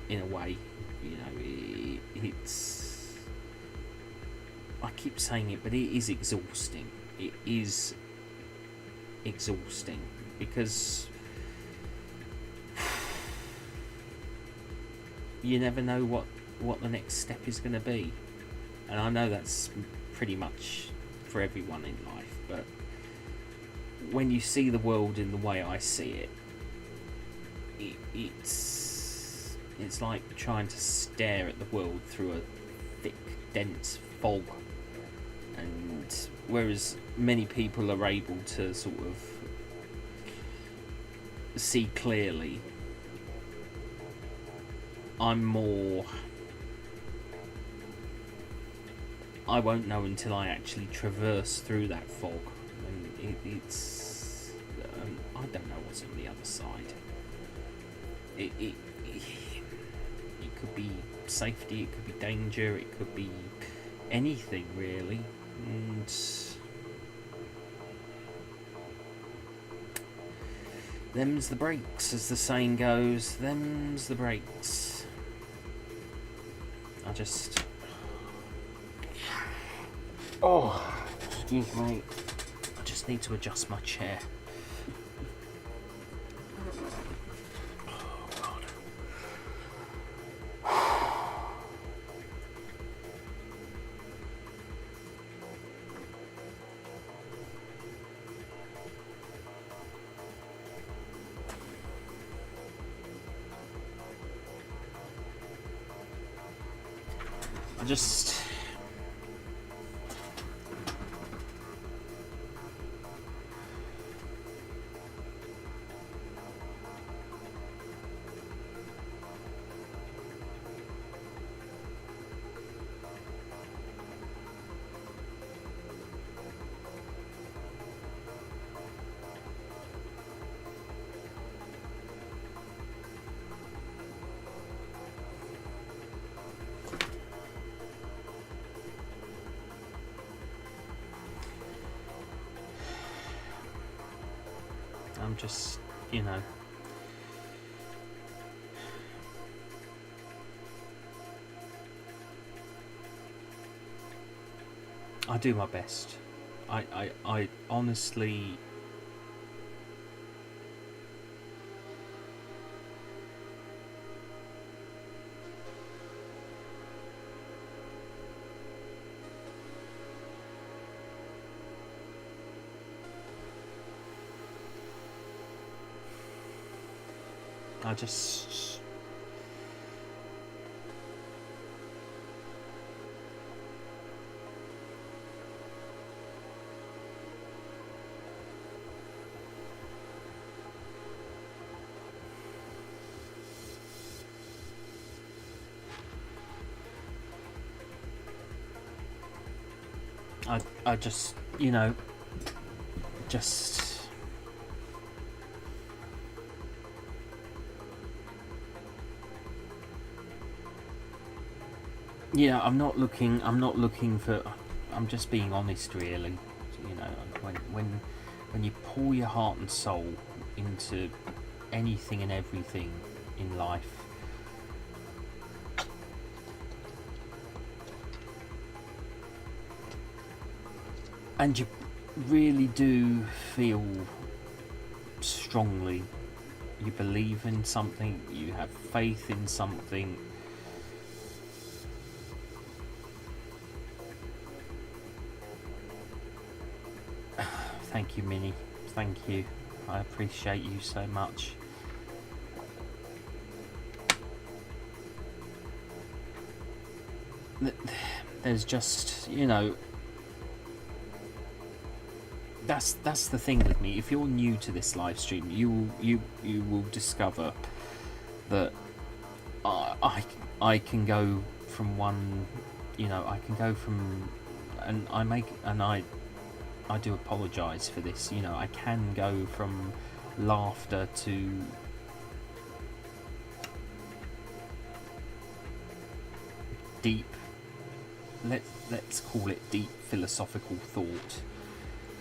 in a way, you know. It's, I keep saying it, but it is exhausting. It is exhausting because you never know what the next step is going to be, and I know that's pretty much for everyone in life, but when you see the world in the way I see it, it's like trying to stare at the world through a thick, dense fog. And whereas many people are able to sort of see clearly, I'm more, I won't know until I actually traverse through that fog. And it's I don't know what's on the other side. It could be safety, it could be danger, it could be anything really. And them's the breaks, as the saying goes. Them's the breaks. I just, oh, excuse me, I just need to adjust my chair. Just I'm just, you know, I do my best. I honestly, I just, I just, you know, just, yeah, I'm not looking for, I'm just being honest, really. You know, when you pour your heart and soul into anything and everything in life, and you really do feel strongly, you believe in something, you have faith in something, Thank you, Minnie. Thank you. I appreciate you so much. There's just, you know, that's the thing with me. If you're new to this live stream, you will discover that I can go from one, you know, I can go from, and I do apologise for this, you know, I can go from laughter to deep, let's call it deep philosophical thought,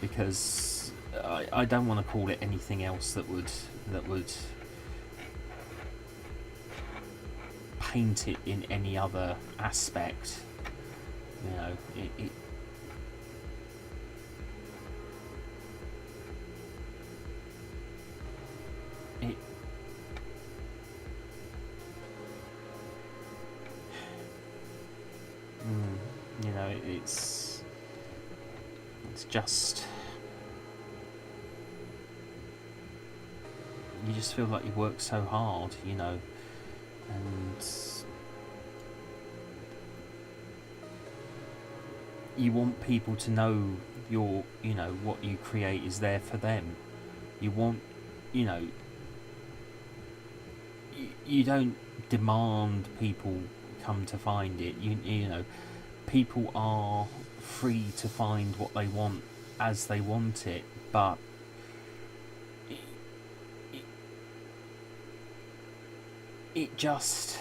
because I don't want to call it anything else that would paint it in any other aspect. You know, you know, it's just, you just feel like you work so hard, you know, and you want people to know your, you know, what you create is there for them. You want, you know, you don't demand people come to find it. You know, people are free to find what they want as they want it, but it just,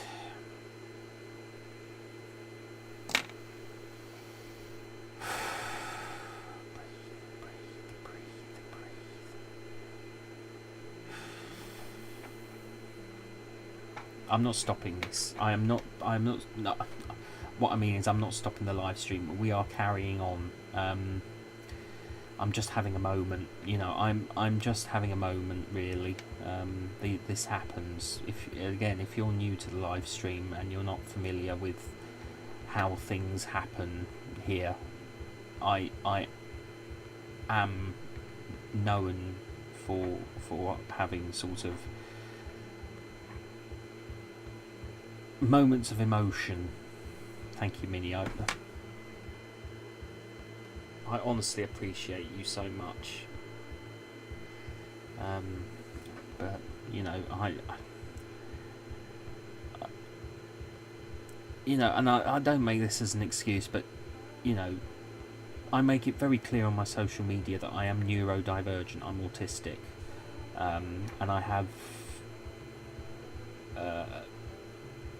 I'm not stopping this. I'm not, no, what I mean is I'm not stopping the live stream. We are carrying on. I'm just having a moment, you know, I'm just having a moment, really. This happens. If you're new to the live stream and you're not familiar with how things happen here, I am known for having sort of moments of emotion. Thank you, Minnie. I honestly appreciate you so much. But you know, I you know, and I don't make this as an excuse, but you know, I make it very clear on my social media that I am neurodivergent. I'm autistic, and I have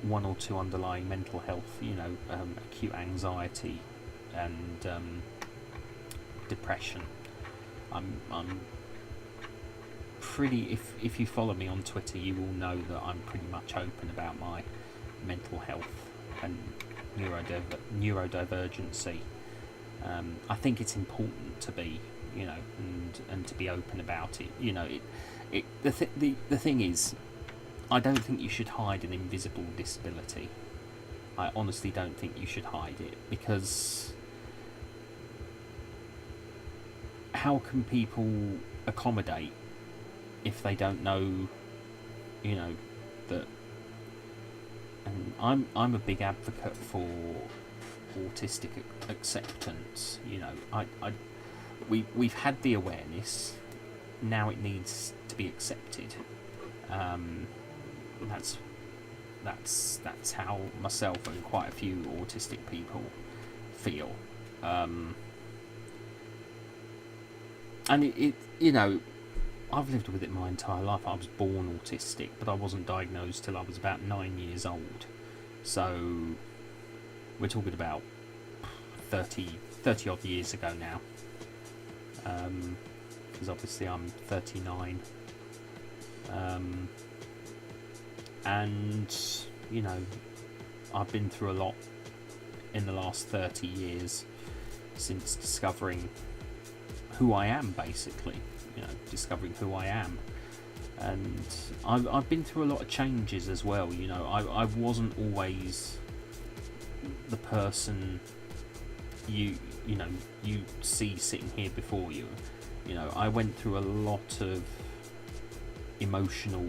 one or two underlying mental health, you know, acute anxiety and depression. I'm pretty, if you follow me on Twitter, you will know that I'm pretty much open about my mental health and neurodivergency. I think it's important to be, you know, and to be open about it. You know, the thing is, I don't think you should hide an invisible disability. I honestly don't think you should hide it, because how can people accommodate if they don't know, you know, that? And I'm a big advocate for autistic acceptance. You know, we've had the awareness, now it needs to be accepted. That's how myself and quite a few autistic people feel. And it you know, I've lived with it my entire life. I was born autistic, but I wasn't diagnosed till I was about 9 years old. So we're talking about 30 odd years ago now. Because obviously I'm 39. And, you know, I've been through a lot in the last 30 years since discovering who I am, basically. You know, discovering who I am. And I've been through a lot of changes as well. You know, I wasn't always the person you see sitting here before you. You know, I went through a lot of emotional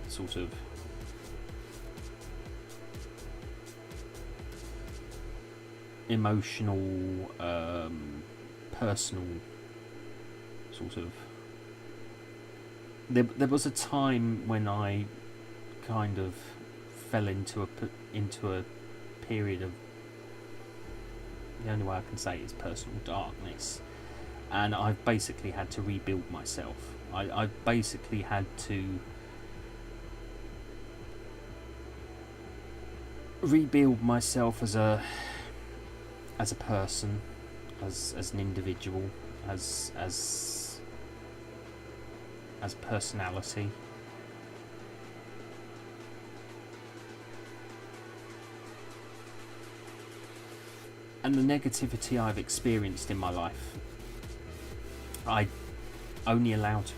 sort of personal sort of. There was a time when I kind of fell into a period of, the only way I can say it is personal darkness, and I've basically had to rebuild myself. I've basically had to rebuild myself as a person, as an individual, as personality. And the negativity I've experienced in my life, I only allow to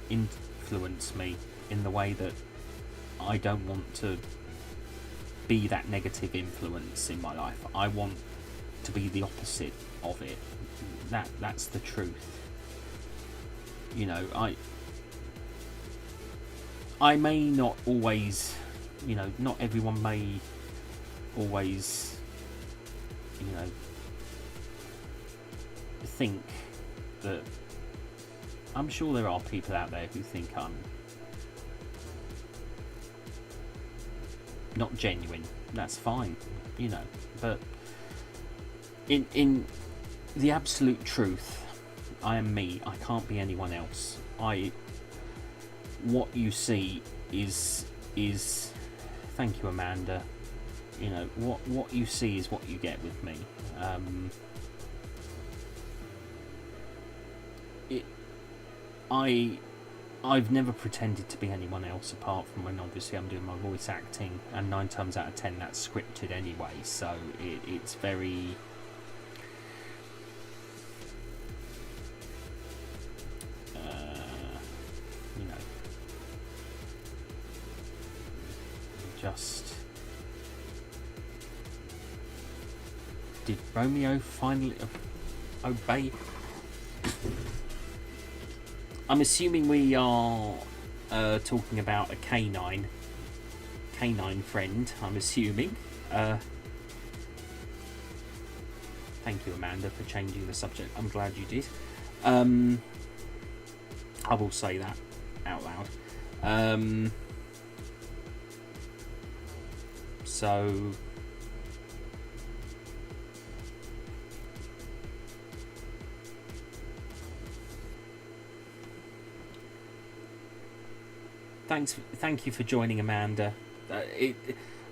influence me in the way that I don't want to be that negative influence in my life. I want to be the opposite of it. That's the truth. You know, I may not always, you know, not everyone may always, you know, think that. I'm sure there are people out there who think I'm not genuine. That's fine, you know, but in the absolute truth, I am me. I can't be anyone else. What you see is thank you, Amanda. You know, what you see is what you get with me. I've never pretended to be anyone else apart from when obviously I'm doing my voice acting, and 9 times out of 10 that's scripted anyway, so it's very you know, just did Romeo finally obey? I'm assuming we are talking about a canine friend, I'm assuming. Thank you, Amanda, for changing the subject. I'm glad you did. I will say that out loud. So thank you for joining, Amanda.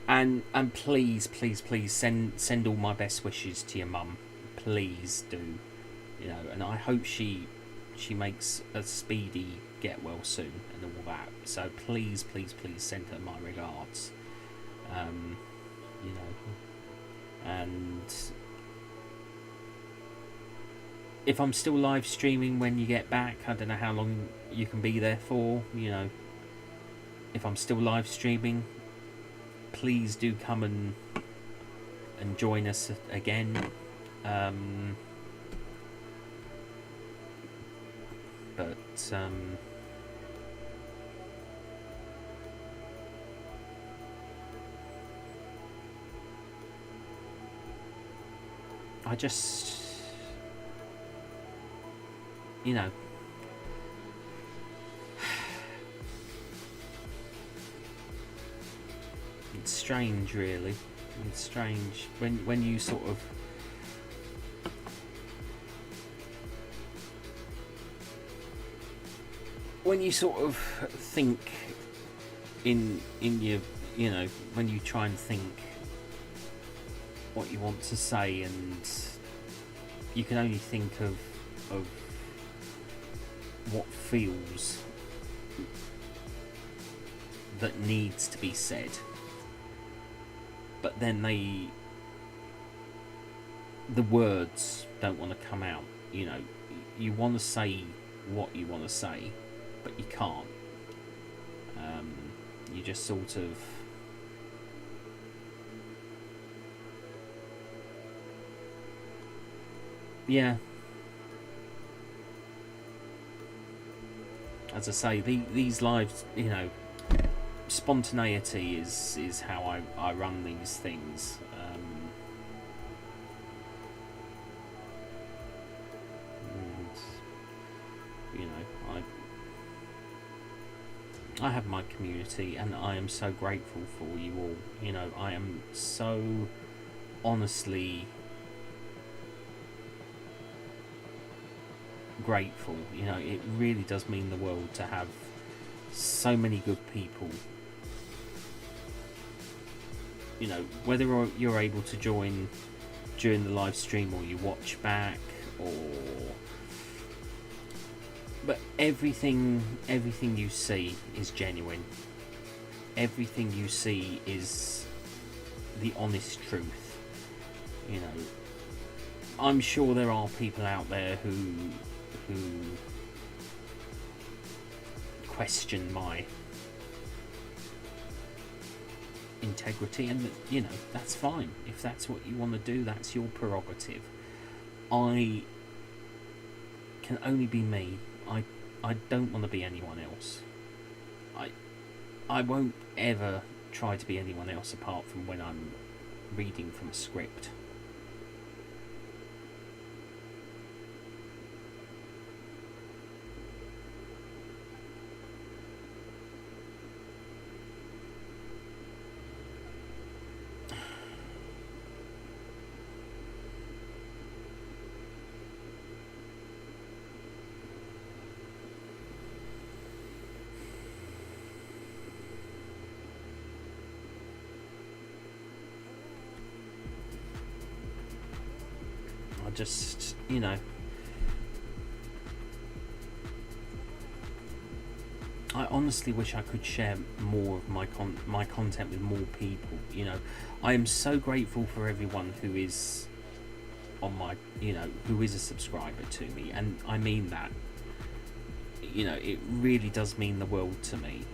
And please send all my best wishes to your mum. Please do, you know. And I hope she makes a speedy get well soon and all that. So please send her my regards. You know, and if I'm still live streaming when you get back, I don't know how long you can be there for. You know. If I'm still live streaming, please do come and join us again. I just, you know, it's strange, really. It's strange when you sort of think in your, you know, when you try and think what you want to say, and you can only think of what feels that needs to be said, but then the words don't want to come out. You know, you want to say what you want to say, but you can't. You just sort of yeah, as I say, these lives, you know, spontaneity is how I run these things. And, you know, I have my community, and I am so grateful for you all. You know, I am so honestly grateful. You know, it really does mean the world to have so many good people. You know, whether you're able to join during the live stream or you watch back, or but everything you see is genuine. Everything you see is the honest truth. You know, I'm sure there are people out there who question my integrity, and you know, that's fine. If that's what you want to do, that's your prerogative. I can only be me. I don't want to be anyone else. I won't ever try to be anyone else apart from when I'm reading from a script. I just, you know, I honestly wish I could share more of my content with more people. You know, I am so grateful for everyone who is on my, you know, who is a subscriber to me, and I mean that. You know, it really does mean the world to me.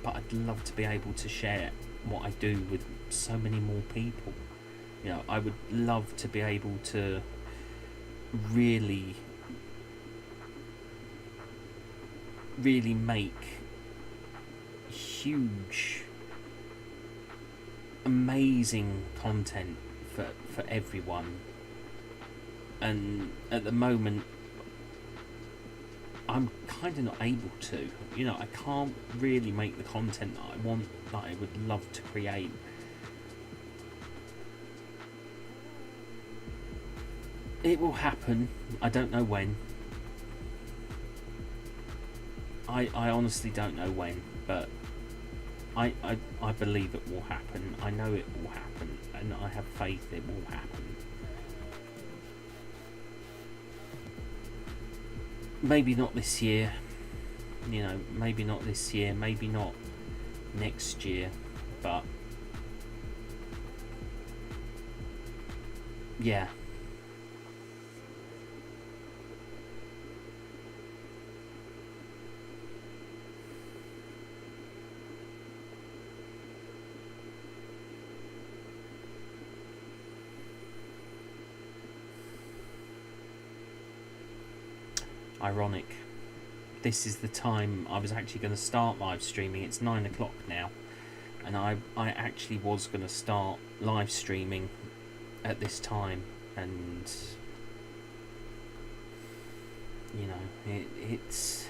But I'd love to be able to share what I do with so many more people. You know, I would love to be able to really make huge, amazing content for everyone. And at the moment, I'm kind of not able to. You know, I can't really make the content that I want, that I would love to create. It will happen. I don't know when. I honestly don't know when, but I believe it will happen. I know it will happen, and I have faith it will happen. Maybe not this year, you know, maybe not this year, maybe not next year, but yeah. Ironic. This is the time I was actually going to start live streaming. It's 9 o'clock now, and I actually was going to start live streaming at this time, and you know, it's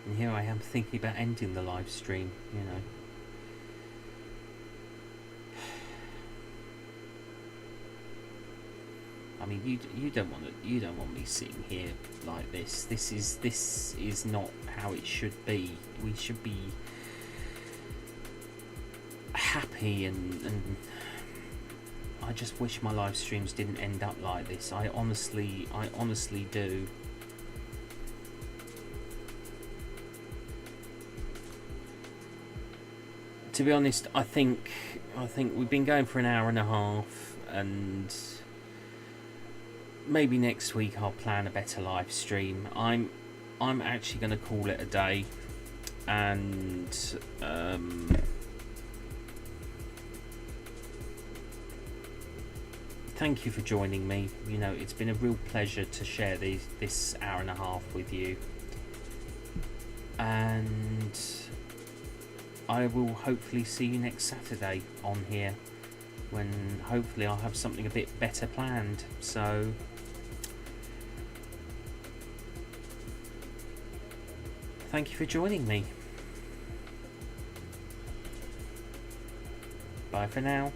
and here I am thinking about ending the live stream. You know. I mean, you don't want me sitting here like this. This is not how it should be. We should be happy, and I just wish my live streams didn't end up like this. I honestly do. To be honest, I think we've been going for an hour and a half, and maybe next week I'll plan a better live stream. I'm actually going to call it a day, and thank you for joining me. You know, it's been a real pleasure to share this hour and a half with you. And I will hopefully see you next Saturday on here, when hopefully I'll have something a bit better planned. So thank you for joining me. Bye for now.